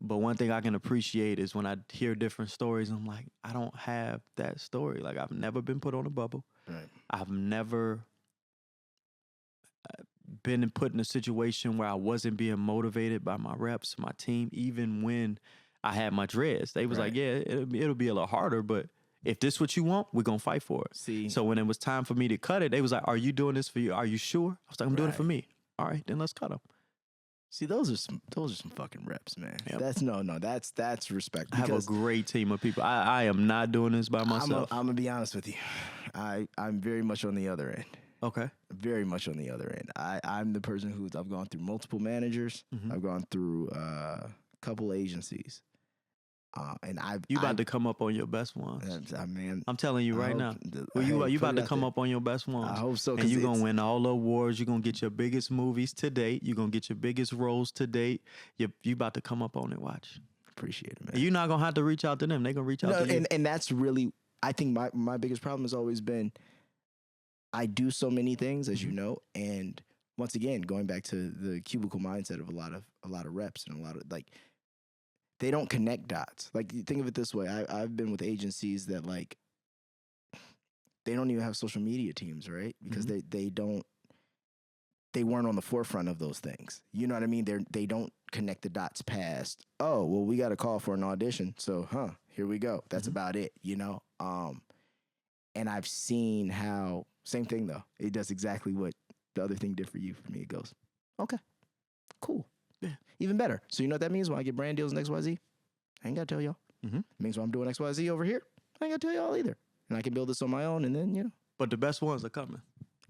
But one thing I can appreciate is when I hear different stories, I'm like, I don't have that story. Like, I've never been put on a bubble. Right. I've never been put in a situation where I wasn't being motivated by my reps, my team, even when I had my dreads. They was Right. like, yeah, it'll be a little harder, but if this what you want, we're going to fight for it. See. So when it was time for me to cut it, they was like, are you doing this for you? Are you sure? I was like, I'm doing it for Right. me. All right, then let's cut them. See, those are some fucking reps, man. Yep. That's respect. I have a great team of people. I am not doing this by myself. I'm gonna be honest with you. I'm very much on the other end. Okay. Very much on the other end. I'm the person I've gone through multiple managers. Mhm. I've gone through a couple agencies. And You about to come up on your best ones. man. I'm telling you I right hope now. that- Well, you hey, put about it to out come there. up on your best ones. I hope so. And 'cause you're going to it's- win all the awards. You're going to get your biggest movies to date. You're going to get your biggest roles to date. You about to come up on it. Watch. Appreciate it, man. And you're not going to have to reach out to them. They're going to reach out No, to you. and that's really, I think my biggest problem has always been I do so many things, as you know, and once again, going back to the cubicle mindset of a lot of reps and a lot of like, they don't connect dots. Like, you think of it this way. I've been with agencies that like, they don't even have social media teams, right? Because they weren't on the forefront of those things. You know what I mean? They don't connect the dots past, oh, well, we got a call for an audition. So, here we go. That's about it, you know? And I've seen how, same thing though. It does exactly what the other thing did for you. For me, it goes, okay, cool. Yeah. Even better. So you know what that means when I get brand deals in XYZ? I ain't got to tell y'all. Mhm. It means when I'm doing XYZ over here, I ain't got to tell y'all either. And I can build this on my own and then, you know. But the best ones are coming.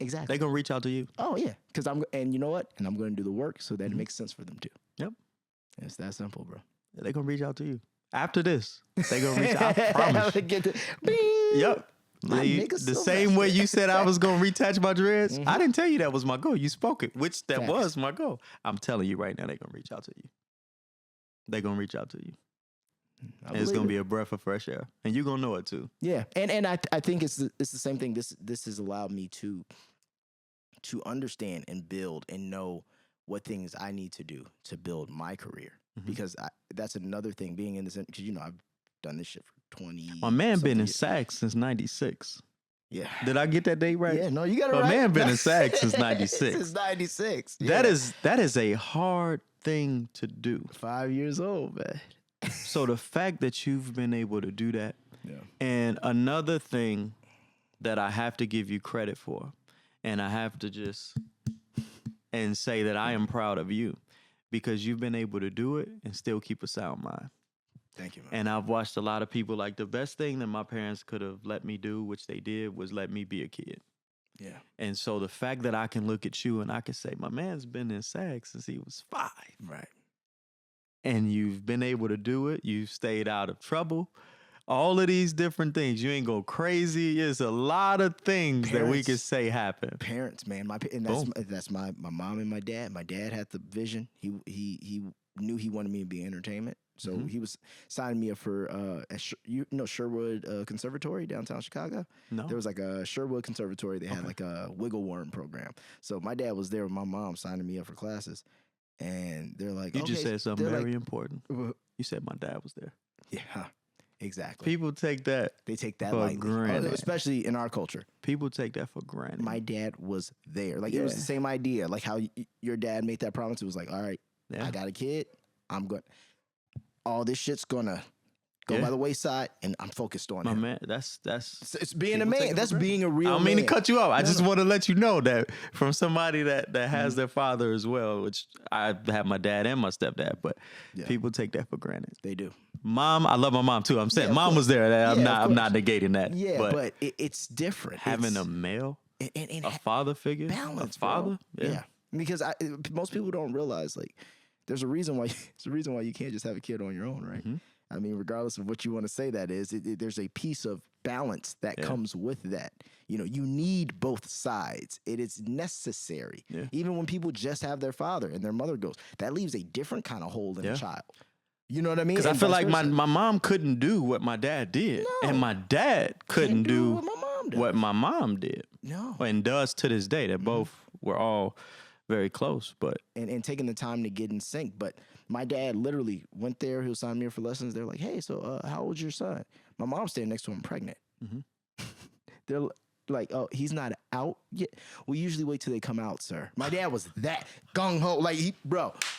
Exactly. They're going to reach out to you. Oh, yeah. Because and you know what? And I'm going to do the work so that it makes sense for them too. Yep. It's that simple, bro. They're going to reach out to you. After this, they're going to reach out. I promise you. Get to, bing! Yep. My The nigga same way you said I was going to retouch my dreads, Mhm. I didn't tell you that was my goal. You spoke it, which that Facts. was my goal. I'm telling you right now, they're going to reach out to you. They're going to reach out to you. And it's going to be a breath of fresh air. And you're going to know it too. Yeah, and I think it's the same thing. This has allowed me to understand and build and know what things I need to do to build my career. Mhm. Because that's another thing, being in this, because you know I've done this shit for 20. My man been in years. SAG since 96. Yeah. Did I get that date right? Yeah, no, you got it My right. man been in SAG since 96. Since 96. That Yeah. is a hard thing to do. 5 years old, man. So the fact that you've been able to do that, Yeah. and another thing that I have to give you credit for, and I have to just and say that I am proud of you because you've been able to do it and still keep a sound mind. Thank you, man. And I've watched a lot of people, like the best thing that my parents could have let me do, which they did, was let me be a kid. Yeah. And so the fact that I can look at you and I can say, my man's been in SAG since he was 5. Right. And you've been able to do it. You've stayed out of trouble. All of these different things. You ain't go crazy. It's a lot of things that we Parents. could say happen. Parents, man, that's my mom and my dad. My dad had the vision. He knew he wanted me to be in entertainment, so he was signing me up for Sherwood Conservatory downtown Chicago. No. There was like a Sherwood Conservatory. They had like a wiggle worm program. So my dad was there with my mom signing me up for classes. And they're like, You okay. just said something They're very like, important. You said my dad was there. yeah, exactly. People take that They take that for lightly, granted. especially in our culture. People take that for granted. My dad was there. Like, it was the same idea. Like how your dad made that promise. It was like, all right, Yeah. I got a kid. I'm going. All this shit's gonna go by the wayside, and I'm focused on My him. man, that's It's being a people take man. it for That's granted. being a real. I don't mean to man. cut you off. I just no. want to let you know that from somebody that has Mm-hmm. their father as well, which I have my dad and my stepdad, but Yeah. people take that for granted. They do. Mom, I love my mom too. I'm saying Yeah, of mom course. was there. I'm Yeah, not. of I'm not course. negating that. Yeah, but it's different. having It's, a male, and a father figure, balance, a father, bro. Yeah. Because most people don't realize, like, there's a reason why you can't just have a kid on your own, right? Mm-hmm. I mean, regardless of what you want to say, that is, there's a piece of balance that comes with that. You know, you need both sides. It is necessary. Yeah. Even when people just have their father and their mother goes, that leaves a different kind of hole in a child. You know what I mean? Because I And feel vice like my versa. mom couldn't do what my dad did, No. and my dad couldn't do what my mom does. what my mom did. No. And does to this day. That both were all very close, but and taking the time to get in sync. But my dad literally went there. He'll sign me up for lessons. They're like, hey, so how old's your son? My mom's standing next to him pregnant. They're like, oh, he's not out yet. We usually wait till they come out, sir. My dad was that gung-ho. Like,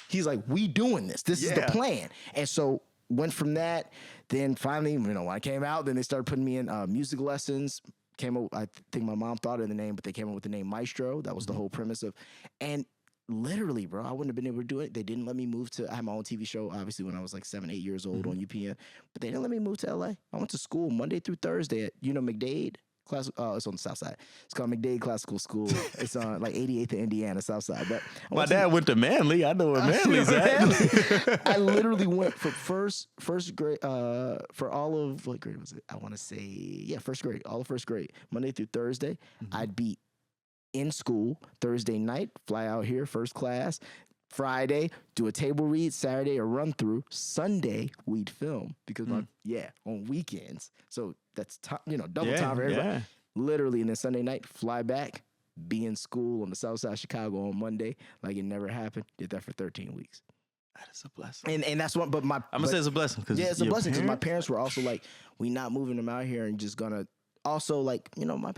he's like, we doing this. This is the Yeah. plan. And so went from that. Then finally, when I came out, then they started putting me in music lessons. Came up, I think my mom thought of the name, but they came up with the name Maestro. That was the whole premise of, and literally, bro, I wouldn't have been able to do it. They didn't let me move to, I had my own TV show, obviously, when I was like 7, 8 years old on UPN, but they didn't let me move to LA. I went to school Monday through Thursday at, McDade class. It's on the south side. It's called McDade Classical School. It's on like 88th and Indiana, south side. But my dad went to Manly. I know where Manly's at. I literally went for first grade, for all of, what grade was it? I want to say, first grade, all of first grade, Monday through Thursday. I'd be in school Thursday night, fly out here, first class. Friday, do a table read. Saturday, a run through. Sunday, we'd film because on weekends. So that's double time for everybody. Yeah. Literally, and then Sunday night, fly back, be in school on the south side of Chicago on Monday, like it never happened. Did that for 13 weeks. That is a blessing. And that's what, but I'm gonna say it's a blessing because it's a blessing because my parents were also like, we not moving them out here and just gonna also like, my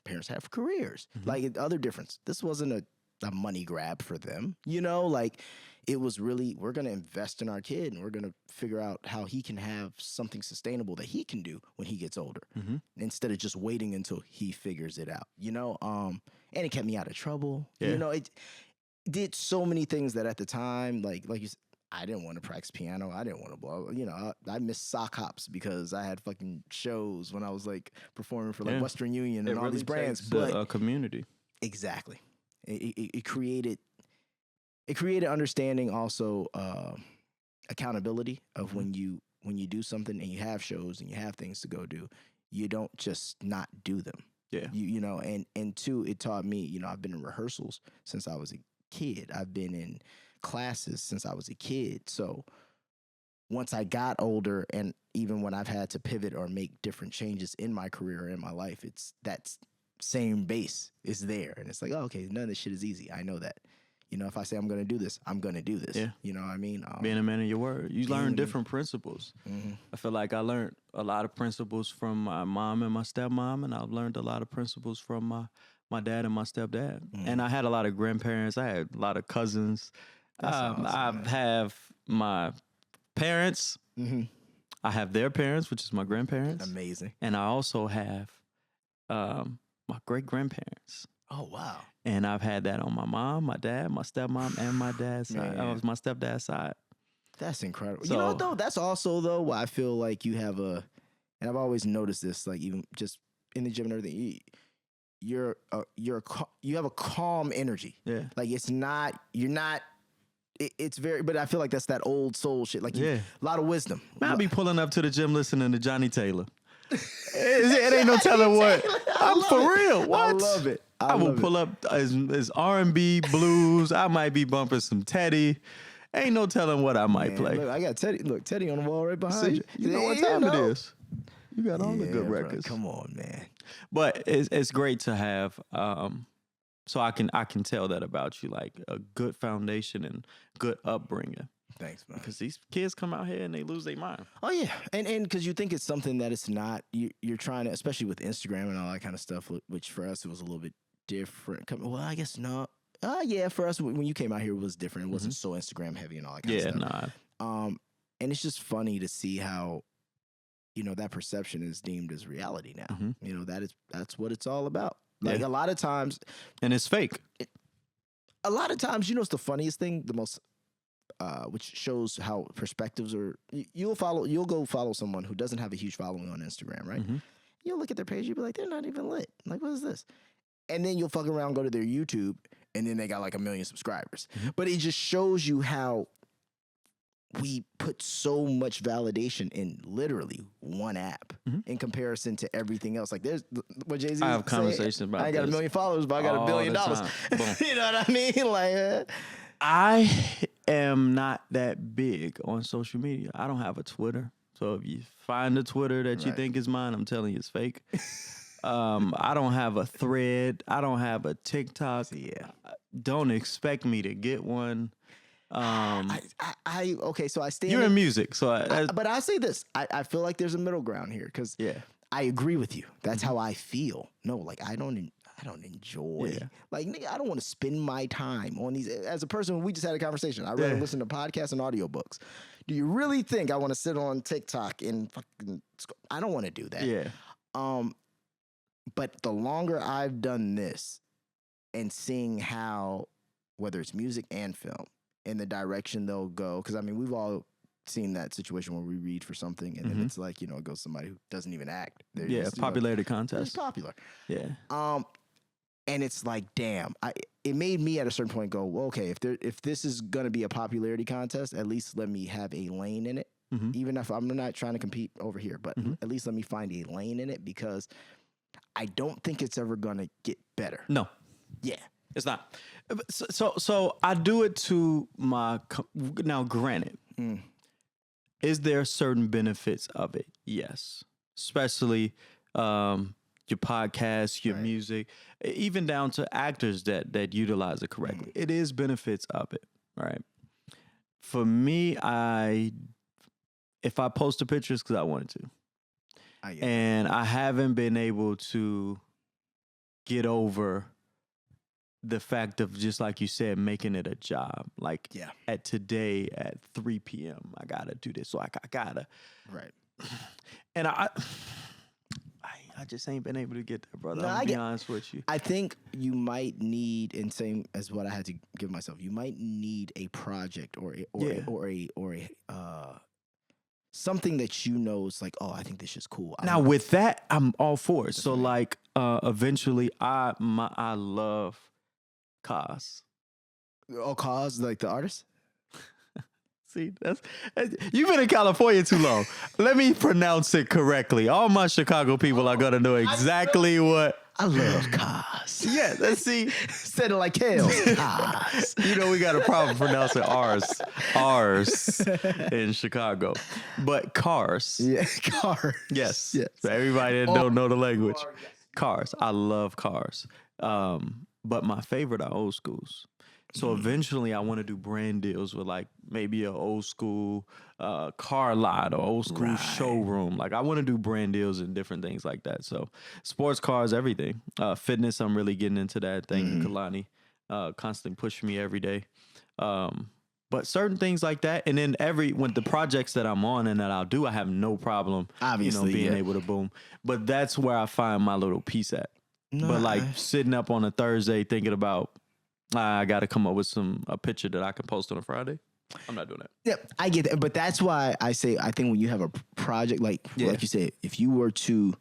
parents have careers, like other difference. This wasn't a money grab for them, like it was really, we're going to invest in our kid and we're going to figure out how he can have something sustainable that he can do when he gets older instead of just waiting until he figures it out, and it kept me out of trouble. It did so many things that at the time, like you said, I didn't want to practice piano. I didn't want to blow. I missed sock hops because I had fucking shows when I was like performing for like Western Union and all these brands. But a community. Exactly. It created understanding, also accountability of when you do something and you have shows and you have things to go do, you don't just not do them. Yeah. And two, it taught me, I've been in rehearsals since I was a kid. I've been in classes since I was a kid. So once I got older, and even when I've had to pivot or make different changes in my career or in my life, it's that's same base is there. And it's like, oh, okay, none of this shit is easy. I know that. If I say I'm going to do this, I'm going to do this. Yeah. You know what I mean? Being a man of your word. You learn different principles. I feel like I learned a lot of principles from my mom and my stepmom, and I've learned a lot of principles from my dad and my stepdad. And I had a lot of grandparents. I had a lot of cousins. Awesome, I have my parents. I have their parents, which is my grandparents. Amazing. And I also have my great-grandparents. Oh, wow. And I've had that on my mom, my dad, my stepmom, and my dad's side. Man. My stepdad's side. That's incredible. So- You know what, though? That's also, though, why I feel like you have and I've always noticed this, like even just in the gym and everything, you have a calm energy. Yeah. Like it's very, but I feel like that's that old soul shit. Like a lot of wisdom. Man, I be pulling up to the gym listening to Johnny Taylor. it ain't no telling what. I'm for real. What? I love it. I will pull up as R&B, blues. I might be bumping some Teddy. Ain't no telling what I might play. Look, I got Teddy. Look, Teddy on the wall right behind See, you. you know what time it is. You got all the good bro, records. come on, man. But it's great to have So I can tell that about you, like a good foundation and good upbringing. Thanks, man. Because these kids come out here and they lose their mind. Oh yeah, and because you think it's something that it's not. You're trying to, especially with Instagram and all that kind of stuff. Which for us it was a little bit different. Well, I guess no. Yeah, for us when you came out here it was different. It wasn't so Instagram heavy and all that kind of stuff. Nah. And it's just funny to see how, that perception is deemed as reality now. That's what it's all about. Like a lot of times, and it's fake. A lot of times, it's the funniest thing, the most, which shows how perspectives are. You'll go follow someone who doesn't have a huge following on Instagram, right? You'll look at their page, you'll be like, they're not even lit. Like, what is this? And then you'll fuck around, go to their YouTube, and then they got like 1 million subscribers. But it just shows you how we put so much validation in literally one app in comparison to everything else. Like there's what Jay-Z I have conversations about I got this 1 million followers, but I got $1 billion. You know what I mean? Like I am not that big on social media. I don't have a Twitter. So if you find a Twitter that you think is mine, I'm telling you it's fake. I don't have a Thread. I don't have a TikTok. Yeah. Don't expect me to get one. Okay, so I stand. You're in music, so but I say this: I feel like there's a middle ground here because I agree with you. That's how I feel. No, like I don't enjoy. Like nigga, I don't want to spend my time on these. As a person, we just had a conversation. I rather listen to podcasts and audiobooks. Do you really think I want to sit on TikTok and fucking? I don't want to do that. Yeah. But the longer I've done this, and seeing how, whether it's music and film, in the direction they'll go, because I mean we've all seen that situation where we read for something and then it's like it goes somebody who doesn't even act. They're just, popularity contest. It's popular. Yeah. And it's like, damn, it made me at a certain point go, well, okay, if this is gonna be a popularity contest, at least let me have a lane in it. Even if I'm not trying to compete over here, but at least let me find a lane in it because I don't think it's ever gonna get better. No. Yeah. It's not. So I do it to my now. Granted, is there certain benefits of it? Yes, especially your podcast, your music, even down to actors that utilize it correctly. It is benefits of it, right? For me, if I post a picture, it's because I wanted to, and I haven't been able to get over the fact of, just like you said, making it a job. Like at today at 3 p.m. I gotta do this. So I gotta. Right. And I just ain't been able to get there, brother. I'll be honest with you. I think you might need, and same as what I had to give myself, you might need a project or a something that is like, oh, I think this is cool. Now with that, I'm all for it. So like eventually I love Cause. Oh, Cause, like the artist? See, you've been in California too long. Let me pronounce it correctly. All my Chicago people are gonna know exactly what. I love Cause. Yeah, let's see. Said it like hell. Cause. We got a problem pronouncing R's in Chicago. But cars. Yeah, cars. Yes. So everybody that don't know the language. Cars. I love cars. But my favorite are old schools. So eventually I want to do brand deals with like maybe an old school car lot or old school showroom. Like I want to do brand deals and different things like that. So sports cars, everything. Fitness, I'm really getting into that. Thank you, Kalani. Constantly pushing me every day. But certain things like that. And then when the projects that I'm on and that I'll do, I have no problem, obviously, being able to boom. But that's where I find my little piece at. But like sitting up on a Thursday thinking about, I got to come up with a picture that I can post on a Friday. I'm not doing that. Yeah, I get that. But that's why I say, I think when you have a project, like you said, if you were to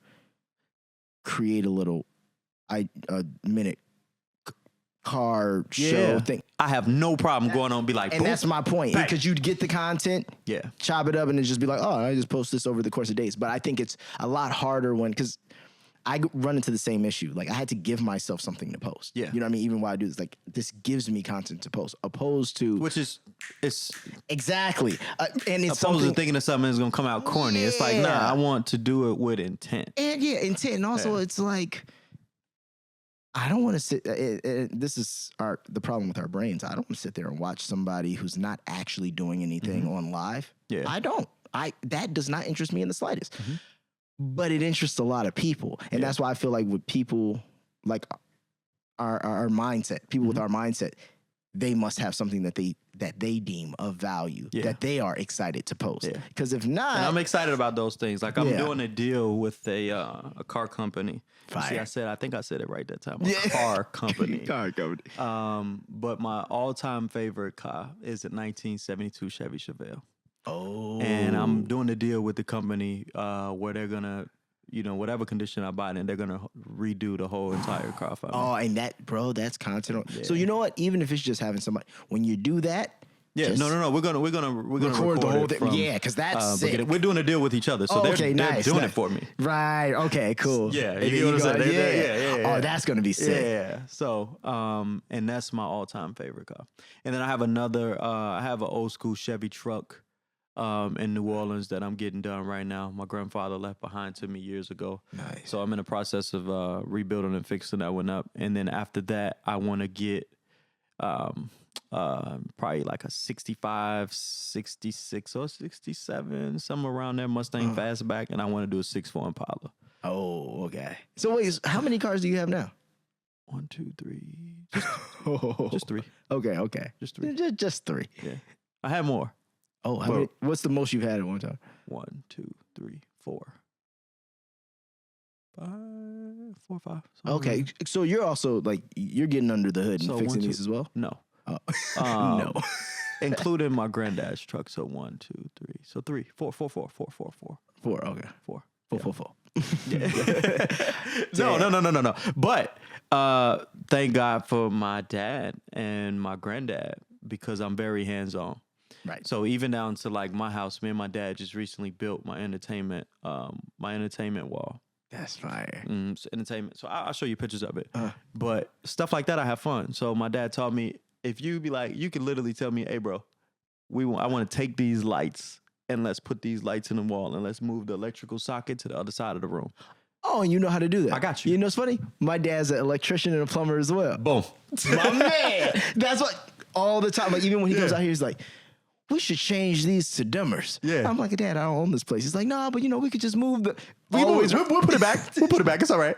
create a minute car show thing, I have no problem going on and be like, and boom, that's my point. Because you'd get the content, chop it up, and then just be like, oh, I just post this over the course of days. But I think it's a lot harder because I run into the same issue. Like I had to give myself something to post. Yeah. You know what I mean? Even while I do this, like this gives me content to post, opposed to it's exactly. And it's opposed to thinking of something that's gonna come out corny. It's like, nah, I want to do it with intent. And intent. And also it's like I don't want to sit. This is the problem with our brains. I don't want to sit there and watch somebody who's not actually doing anything on live. Yeah. I don't. That does not interest me in the slightest. But it interests a lot of people, and that's why I feel like with people like our mindset, people with our mindset, they must have something that they deem of value that they are excited to post. Because if not, and I'm excited about those things. Like I'm doing a deal with a car company. See, I think I said it right that time. A car company. Car company. But my all-time favorite car is a 1972 Chevy Chevelle. Oh. And I'm doing a deal with the company where they're gonna, whatever condition I buy it in, they're gonna redo the whole entire car for me. Oh, and that's content. So you know what? Even if it's just having somebody, when you do that. Yeah, no. We're gonna record the whole thing. Because that's sick. We're doing a deal with each other, so they're doing it for me. Right. Okay. Cool. Yeah. You know what I'm saying? Yeah. Oh, that's gonna be sick. Yeah. So, and that's my all-time favorite car. And then I have another. I have an old school Chevy truck, in New Orleans that I'm getting done right now. My grandfather left behind to me years ago. Nice. So I'm in the process of rebuilding and fixing that one up. And then after that, I want to get. Probably like a 65, 66 or 67, somewhere around there, Mustang Fastback, and I want to do a 6'4" Impala. Oh, okay. So wait, how many cars do you have now? 1, 2, 3, just 3. Okay. Just 3. Just 3. Yeah, I have more. Oh, how many, what's the most you've had at one time? 1, 2, 3, 4, 5, 4, 5. Okay, Like so you're also like you're getting under the hood and fixing these as well? No. No. Including my granddad's truck. So 1, 2, 3. So 3, 4. 4. Okay. 4. 4. Yeah. No. But thank God for my dad and my granddad because I'm very hands-on. Right. So even down to like my house, me and my dad just recently built my entertainment wall. That's fire. Entertainment. So I'll show you pictures of it. But stuff like that, I have fun. So my dad taught me, if you be like, you could literally tell me, hey, bro, I want to take these lights and let's put these lights in the wall and let's move the electrical socket to the other side of the room. Oh, and you know how to do that. I got you. You know what's funny? My dad's an electrician and a plumber as well. Boom. My man. That's what all the time. Like even when he comes out here, he's like, we should change these to dimmers. Yeah. I'm like, Dad, I don't own this place. He's like, no, but we could just move the. We'll put it back. We'll put it back. It's all right.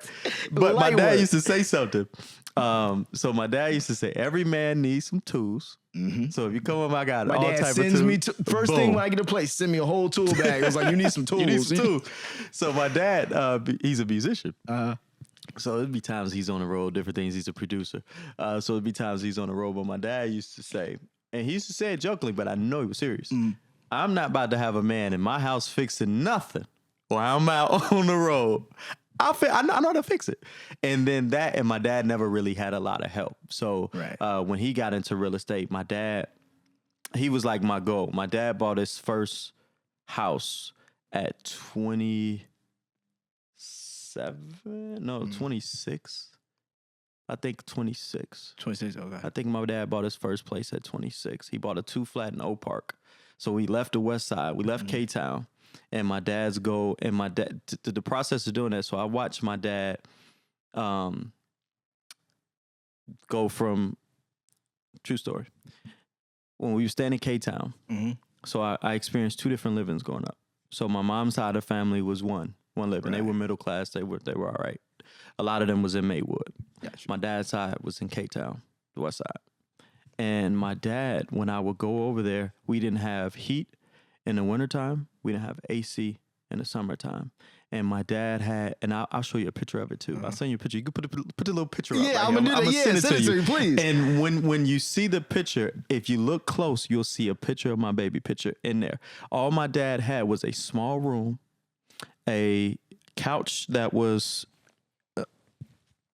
But my dad used to say something. So my dad used to say, every man needs some tools. So if you come up, I got my all dad type of sends tools. me first thing when I get a place, send me a whole tool bag. I was like, you need some tools. You need some tools. So my dad, he's a musician. So it'd be times he's on the road, different things. He's a producer. So it'd be times he's on the road. But my dad used to say, and he used to say it jokingly, but I know he was serious. I'm not about to have a man in my house fixing nothing while I'm out on the road. I know how to fix it. And then and my dad never really had a lot of help. So when he got into real estate, my dad, he was like my goal. My dad bought his first house at 26. I think 26. 26, okay. I think my dad bought his first place at 26. He bought a 2-flat in Oak Park. So we left the West Side. We left K-Town. And my dad's goal, and my dad, the process of doing that. So I watched my dad go from, true story, when we were staying in K-Town. So I experienced 2 different livings growing up. So my mom's side of the family was one living. They were middle class. They were all right. A lot of them was in Maywood. Gotcha. My dad's side was in K-Town, the West Side. And my dad, when I would go over there, we didn't have heat in the wintertime. We didn't have AC in the summertime. And my dad had, and I'll show you a picture of it too. I'll send you a picture. You can put the little picture up. Yeah, right I'm going to do that. send it to you, please. And when you see the picture, if you look close, you'll see a picture of my baby picture in there. All my dad had was a small room, a couch that was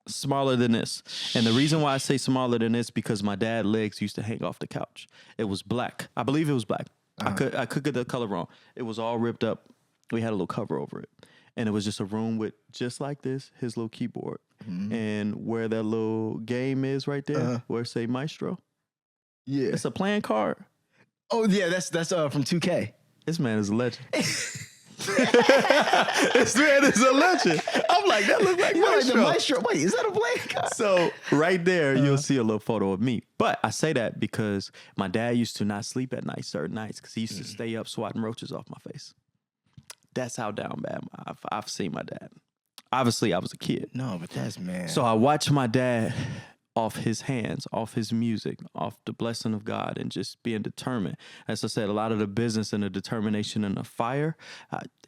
smaller than this. And the reason why I say smaller than this, because my dad's legs used to hang off the couch. It was black. I believe it was black. I could get the color wrong. It was all ripped up. We had a little cover over it. And it was just a room with, just like this, his little keyboard. And where that little game is right there, where it say Maestro. Yeah. It's a playing card. Oh, yeah, that's from 2K. This man is a legend. This man is a legend. I'm like, that looks like You're like the Maestro. maestro. Wait, is that a black guy? So right there, you'll see a little photo of me. But I say that because my dad used to not sleep at night certain nights because he used to stay up swatting roaches off my face. That's how down bad I've seen my dad. Obviously, I was a kid. No, but that's man. So I watched my dad off his hands, off his music, off the blessing of God, and just being determined. As I said, a lot of the business and the determination and the fire,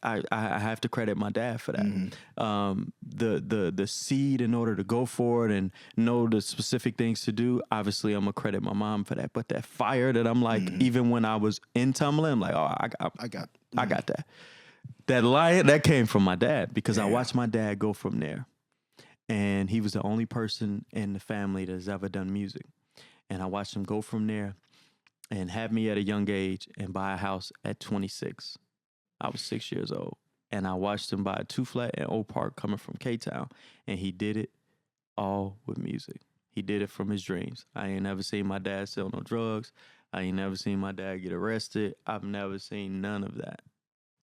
I have to credit my dad for that. The seed in order to go for it and know the specific things to do. Obviously, I'm gonna credit my mom for that. But that fire that I'm like, even when I was in Tumbling, I'm like, oh, I got that. That lion that came from my dad because I watched my dad go from there. And he was the only person in the family that's ever done music. And I watched him go from there and have me at a young age and buy a house at 26. I was 6 years old. And I watched him buy a 2-flat in Oak Park coming from K-Town. And he did it all with music. He did it from his dreams. I ain't never seen my dad sell no drugs. I ain't never seen my dad get arrested. I've never seen none of that.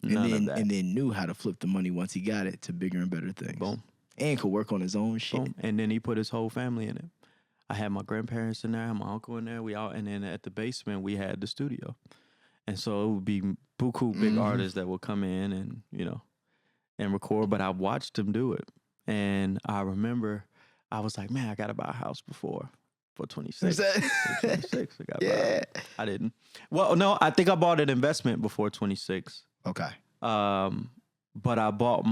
None of that. And then knew how to flip the money once he got it to bigger and better things. Boom. And could work on his own shit. Boom. And then he put his whole family in it. I had my grandparents in there, I had my uncle in there. And then at the basement we had the studio. And so it would be buku big artists that would come in and, and record. But I watched them do it. And I remember I was like, man, I gotta buy a house for 26. 26. I gotta buy it. I didn't. Well, no, I think I bought an investment before 26. Okay. But I bought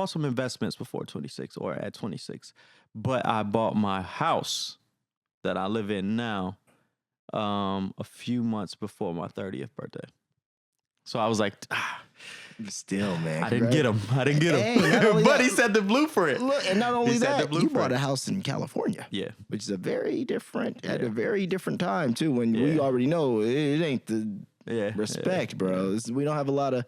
some investments before 26 or at 26, but I bought my house that I live in now a few months before my 30th birthday. So I was like, Still, man. I didn't get him. Hey, but he said the blueprint. Look, and not only He said the that, you blueprint. bought a house in California. Yeah. Which is at a very different time, too, when we already know it ain't the respect, bro. We don't have a lot of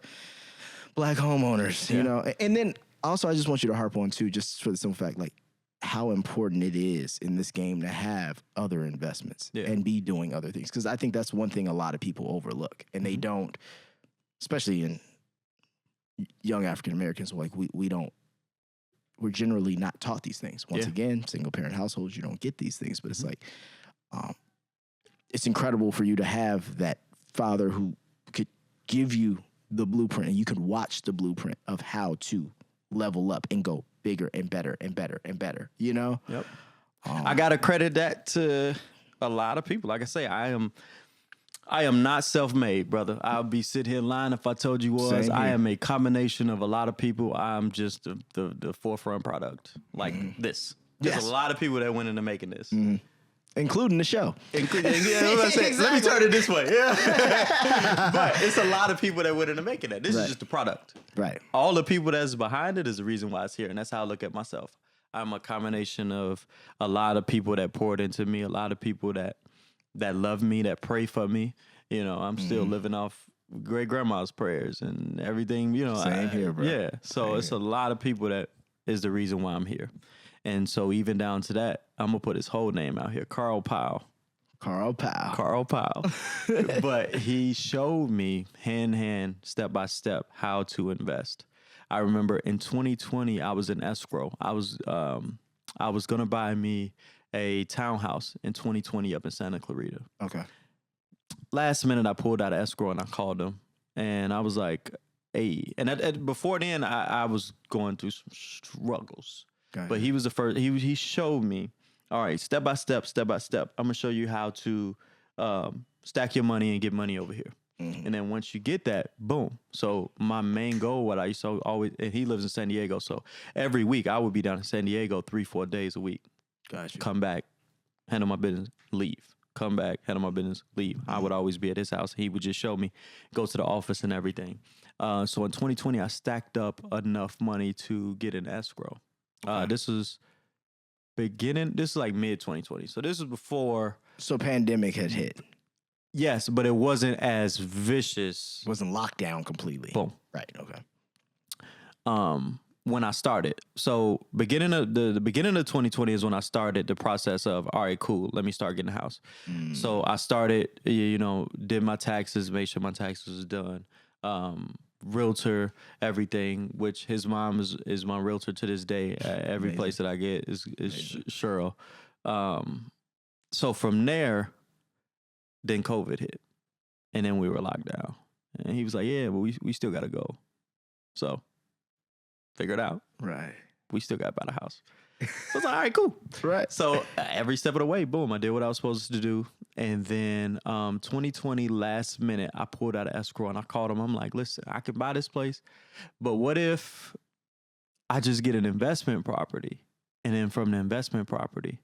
black homeowners, you know. And then also, I just want you to harp on, too, just for the simple fact, like, how important it is in this game to have other investments and be doing other things. Because I think that's one thing a lot of people overlook. And they don't, especially in young African Americans, like we're generally not taught these things. Once again, single parent households, you don't get these things, but it's like, it's incredible for you to have that father who could give you the blueprint and you could watch the blueprint of how to level up and go bigger and better and better and better, you know? Yep. I got to credit that to a lot of people. Like I say, I am not self-made, brother. I'll be sitting here lying if I told you was. I am a combination of a lot of people. I'm just the forefront product. Like this. There's a lot of people that went into making this. Including the show. Let me turn it this way. Yeah. But it's a lot of people that went into making that. This is just the product. Right. All the people that's behind it is the reason why it's here. And that's how I look at myself. I'm a combination of a lot of people that poured into me, a lot of people that love me, that pray for me. You know, I'm still living off great grandma's prayers and everything, you know. Same here, bro. Yeah. So it's a lot of people that is the reason why I'm here. And so even down to that, I'm going to put his whole name out here, Carl Powell. Carl Powell. But he showed me hand in hand, step by step, how to invest. I remember in 2020, I was in escrow. I was going to buy me a townhouse in 2020 up in Santa Clarita. Okay. Last minute, I pulled out of escrow and I called him. And I was like, hey. And before then, I was going through some struggles. But he was the first. He showed me, all right, step by step. I'm gonna show you how to stack your money and get money over here. And then once you get that, boom. So my main goal, what I used to always, and he lives in San Diego, so every week I would be down in San Diego 3-4 days a week. Gotcha. Come back, handle my business, leave. Come back, handle my business, leave. I would always be at his house. He would just show me, go to the office and everything. So in 2020, I stacked up enough money to get an escrow. This is like mid 2020. So this is before. So pandemic had hit. Yes, but it wasn't as vicious. Wasn't locked down completely. Boom. Right. Okay. When I started, so beginning of 2020 is when I started the process of, all right, cool, let me start getting a house. So I started, did my taxes, made sure my taxes was done. realtor, everything. Which his mom is my realtor to this day. Every Amazing. place that I get is Cheryl. So from there, then COVID hit, and then we were locked down. And he was like, "Yeah, but we still got to go." So figure it out. Right. We still got to buy the house. So I was like, all right, cool. Right. So every step of the way, boom, I did what I was supposed to do. And then 2020, last minute, I pulled out of escrow and I called him. I'm like, listen, I can buy this place, but what if I just get an investment property? And then from the investment property,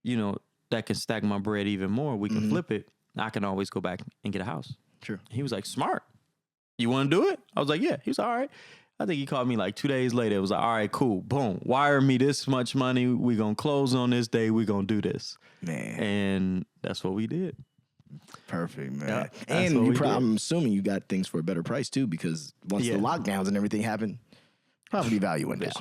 that can stack my bread even more. We can flip it. I can always go back and get a house. Sure. He was like, smart. You want to do it? I was like, yeah. He was all right. I think he called me like 2 days later. It was like, all right, cool. Boom. Wire me this much money. We're going to close on this day. We're going to do this. Man. And that's what we did. Perfect, man. Yeah, and I'm assuming you got things for a better price too, because once the lockdowns and everything happened, property value went down.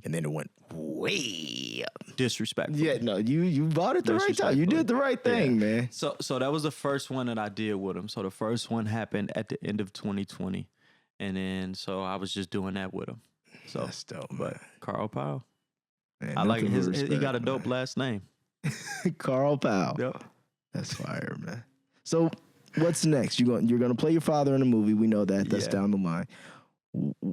And then it went way up. Disrespectful. Yeah, no, you bought it the right time. You did the right thing, man. So that was the first one that I did with him. So the first one happened at the end of 2020. And then, so I was just doing that with him. So, that's dope, but Carl Powell. Man, I like it. respect, He got a dope last name. Carl Powell. Yep. That's fire, man. So what's next? You're gonna play your father in a movie. We know that. That's down the line.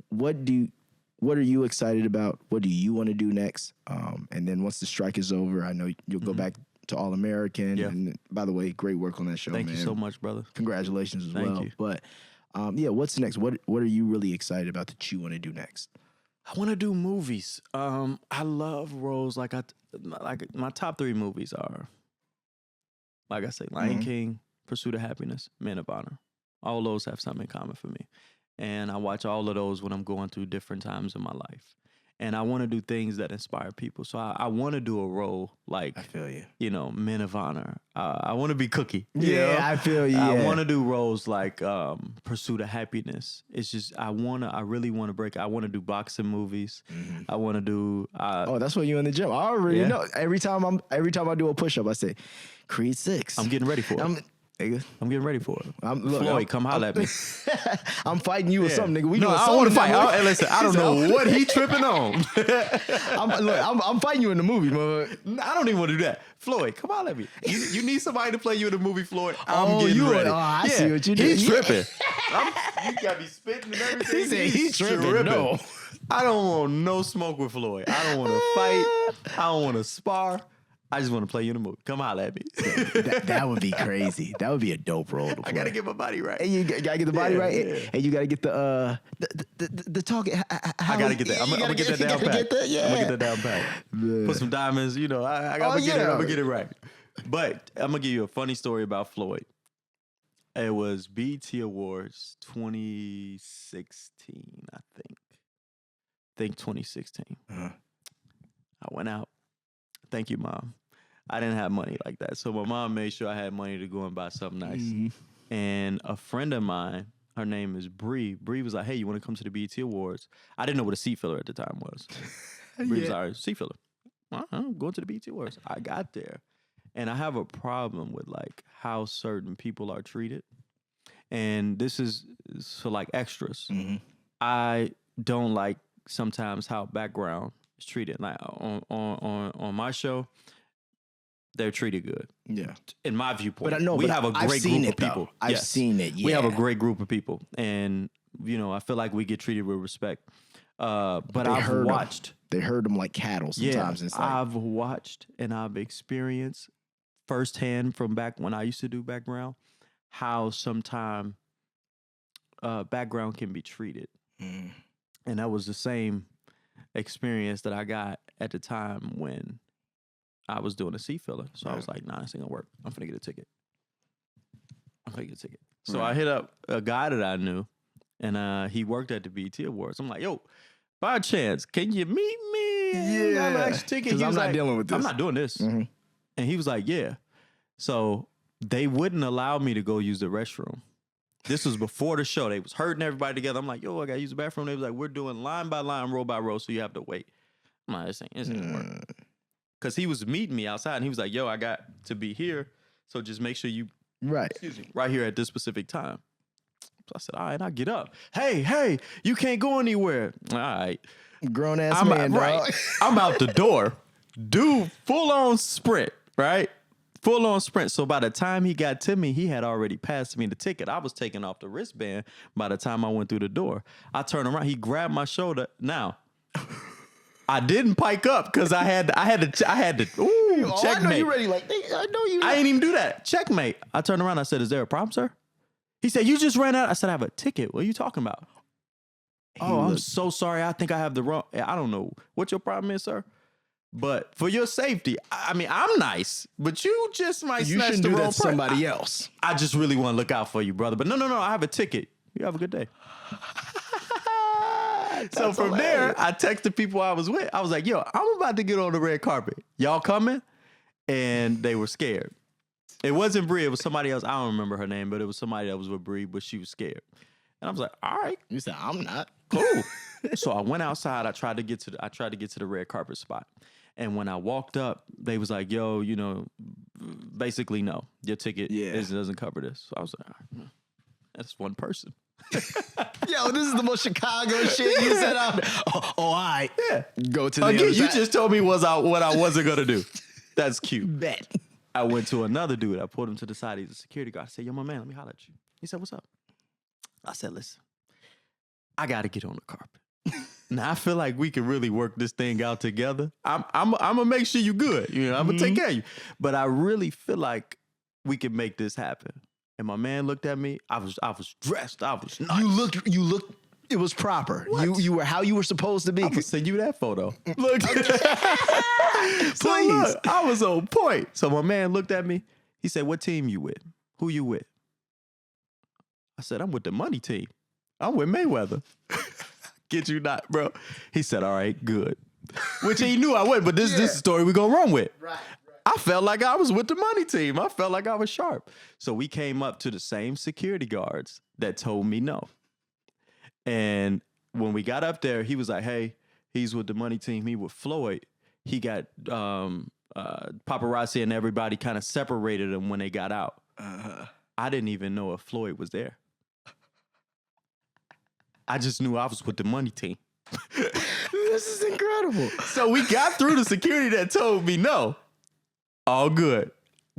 What are you excited about? What do you want to do next? And then once the strike is over, I know you'll go back to All American. Yeah. And by the way, great work on that show, Thank man. you so much, brother. Congratulations as Thank well. you. But what's next? What are you really excited about that you want to do next? I want to do movies. I love roles like my top 3 movies are, like I say, Lion King, Pursuit of Happiness, Men of Honor. All those have something in common for me. And I watch all of those when I'm going through different times in my life. And I want to do things that inspire people. So I want to do a role like, I feel you. Men of Honor. I want to be Cookie. I feel you. I want to do roles like Pursuit of Happiness. It's just I really want to break. I want to do boxing movies. I want to do. That's what you in the gym. I already know. Every time I do a push up, I say, Creed 6. I'm getting ready for it. I'm getting ready for it. Floyd, come holler at me. I'm fighting you or something, nigga. I don't want to fight. Listen, I don't know what he tripping on. I'm fighting you in the movie, man. I don't even want to do that. Floyd, come holler at me. You need somebody to play you in the movie, Floyd. I'm getting ready. I see what you did. He's tripping. You got me spitting and everything. He said he's tripping. No. I don't want no smoke with Floyd. I don't want to fight. I don't want to spar. I just want to play you in a movie. Come holler at me. That would be crazy. That would be a dope role to play. I gotta get my body right. And you gotta get the body right, and you gotta get the talk. I gotta get that. I'm gonna get that down pat. I'm gonna get that down pat. Put some diamonds. I'm gonna get it right. But I'm gonna give you a funny story about Floyd. It was BET Awards 2016, I think 2016. I went out. Thank you, Mom. I didn't have money like that. So my mom made sure I had money to go and buy something nice. And a friend of mine, her name is Bree. Bree was like, hey, you want to come to the BET Awards? I didn't know what a seat filler at the time was. Bree was like, all right, seat filler. I'm going to the BET Awards. I got there. And I have a problem with like how certain people are treated. And this is for like extras. I don't like sometimes how background is treated. Like on my show, they're treated good. Yeah. In my viewpoint. But I know we have a great group of people. I've seen it. Yeah. We have a great group of people. And I feel like we get treated with respect. But I've watched. They herd them like cattle sometimes. Yeah, I've watched and I've experienced firsthand from back when I used to do background how sometimes background can be treated. And that was the same experience that I got at the time when I was doing a seat filler. So I was like, nah, this ain't gonna work. I'm finna get a ticket. So I hit up a guy that I knew, and he worked at the BET Awards. I'm like, yo, by chance, can you meet me? Yeah. I'm extra ticket. Because I'm not dealing with this. I'm not doing this. And he was like, yeah. So they wouldn't allow me to go use the restroom. This was before the show. They was herding everybody together. I'm like, yo, I got to use the bathroom. They was like, we're doing line by line, row by row, so you have to wait. I'm like, this ain't work. Because he was meeting me outside, and he was like, yo, I got to be here, so just make sure you, right here at this specific time. So I said, all right, I'll get up. Hey, you can't go anywhere. All right. Grown ass man, dog. I'm out the door. Dude, full on sprint, right? Full on sprint. So by the time he got to me, he had already passed me the ticket. I was taking off the wristband by the time I went through the door. I turned around. He grabbed my shoulder. Now, I didn't pike up because I had to. Ooh, checkmate. I know you ready. Like, I know you. I ain't even do that. Checkmate. I turned around. I said, "Is there a problem, sir?" He said, "You just ran out." I said, "I have a ticket. What are you talking about?" I'm so sorry. I think I have the wrong. I don't know what your problem is, sir. But for your safety, I mean, I'm nice, but you just might You snatch shouldn't the do wrong that to somebody else. I just really want to look out for you, brother. But no, I have a ticket. You have a good day. So from there, I texted people I was with. I was like, yo, I'm about to get on the red carpet. Y'all coming? And they were scared. It wasn't Bree. It was somebody else. I don't remember her name, but it was somebody that was with Bree, but she was scared. And I was like, all right. You said, I'm not. Cool. So I went outside. I tried to get to the red carpet spot. And when I walked up, they was like, yo, you know, basically, no, your ticket doesn't cover this. So I was like, all right, that's one person. Yo, this is the most Chicago shit you said. All right. Yeah. Go to the Again, other you side. just told me what I wasn't going to do. That's cute. Bet. I went to another dude. I pulled him to the side. He's a security guard. I said, yo, my man, let me holler at you. He said, what's up? I said, listen, I got to get on the carpet. Now, I feel like we can really work this thing out together. I'm going to make sure you good. You know, I'm going to take care of you. But I really feel like we can make this happen. And my man looked at me. I was dressed. I was nice. You looked. It was proper. What? You were how you were supposed to be. I'm going to send you that photo. Look. Please. So look, I was on point. So my man looked at me. He said, what team you with? Who you with? I said, I'm with the money team. I'm with Mayweather. Get you not, bro. He said, all right, good. Which he knew I would, but this is the story we're going to run with. Right. I felt like I was with the money team. I felt like I was sharp. So we came up to the same security guards that told me no. And when we got up there, he was like, hey, he's with the money team. He with Floyd. He got paparazzi and everybody kind of separated him when they got out. I didn't even know if Floyd was there. I just knew I was with the money team. This is incredible. So we got through the security that told me no. All good.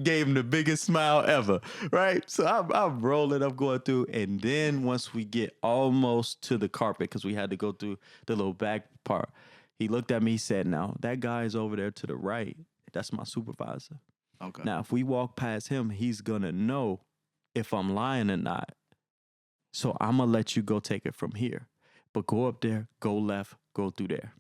Gave him the biggest smile ever, right? So I'm rolling, I'm going through. And then once we get almost to the carpet, because we had to go through the little back part, he looked at me, he said, now, that guy is over there to the right. That's my supervisor. Okay. Now, if we walk past him, he's going to know if I'm lying or not. So I'm going to let you go take it from here. But go up there, go left, go through there.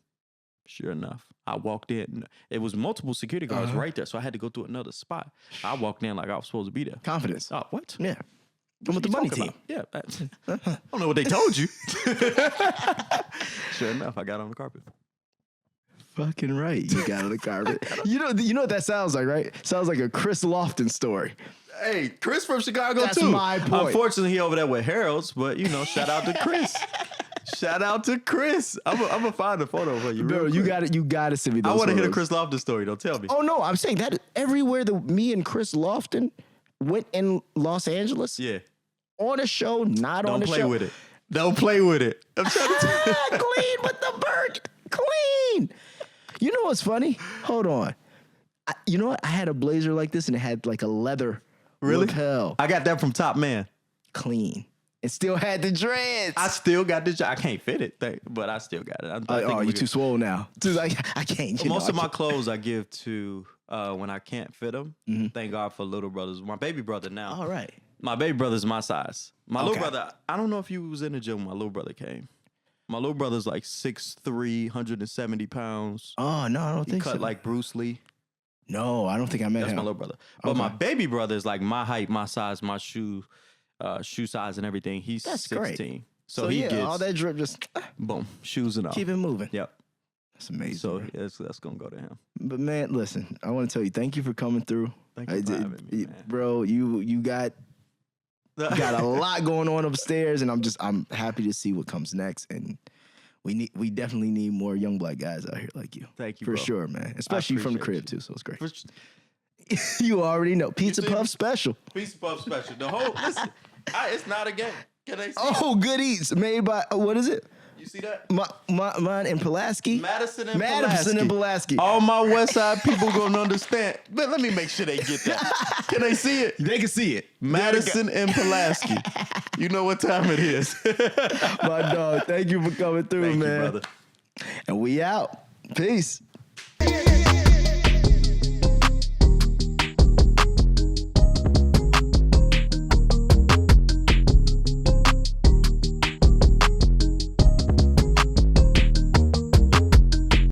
Sure enough, I walked in. It was multiple security guards right there, so I had to go through another spot. I walked in like I was supposed to be there. Confidence. Oh, what? Yeah. I'm with the money team. Yeah. I don't know what they told you. Sure enough, I got on the carpet. Fucking right. You got on the carpet. You know what that sounds like, right? Sounds like a Chris Lofton story. Hey, Chris from Chicago, That's too. my point. Unfortunately, he over there with Harold's, but, you know, shout out to Chris. Shout out to Chris. I'm gonna find a photo for you. Bro, you got it. You got to send me those I want to hear the photos. Chris Lofton story. Don't tell me. Oh, no. I'm saying that everywhere me and Chris Lofton went in Los Angeles, Yeah. on a show, not on Don't the play show. with it. Don't play with it. I'm trying to tell you. Clean with the bird. Clean. You know what's funny? Hold on. You know what? I had a blazer like this and it had like a leather Really? lapel. I got that from Top Man. Clean. It still had the dreads. I still got this. I can't fit it, but I still got it. I think oh, we you could- too swole now. I can't. Most of my clothes I give to when I can't fit them. Thank God for little brothers. My baby brother now. All right. My baby brother's my size. My Okay. little brother, I don't know if you was in the gym when my little brother came. My little brother's like 6'3", 170 pounds. Oh, no, I don't He think cut so. like Bruce Lee. No, I don't think I met That's him. my little brother. But Okay. my baby brother is like my height, my size, my shoe size and everything. He's That's 16. great. So he yeah, gets, all that drip just boom, shoes and all. keep it moving. Yep. That's amazing. So bro. that's going to go to him. But man, listen, I want to tell you, thank you for coming through. Thank you for having me, man. Bro, you got a lot going on upstairs, and I'm happy to see what comes next. And we definitely need more young black guys out here like you. Thank you, for bro. sure, man. Especially from the appreciate crib too, so it's great. For- You already know, pizza see puff me? special. Pizza Puff special. The whole, listen, it's not a game. Can they see Oh, Good Eats, made by, what is it? it? You see that? Mine in Pulaski? Madison and Pulaski. All my West Side people gonna understand. But let me make sure they get that. Can they see it? They can see it. Madison and Pulaski. You know what time it is. My dog, thank you for coming through, Thank man. you, brother. And we out. Peace. Yeah,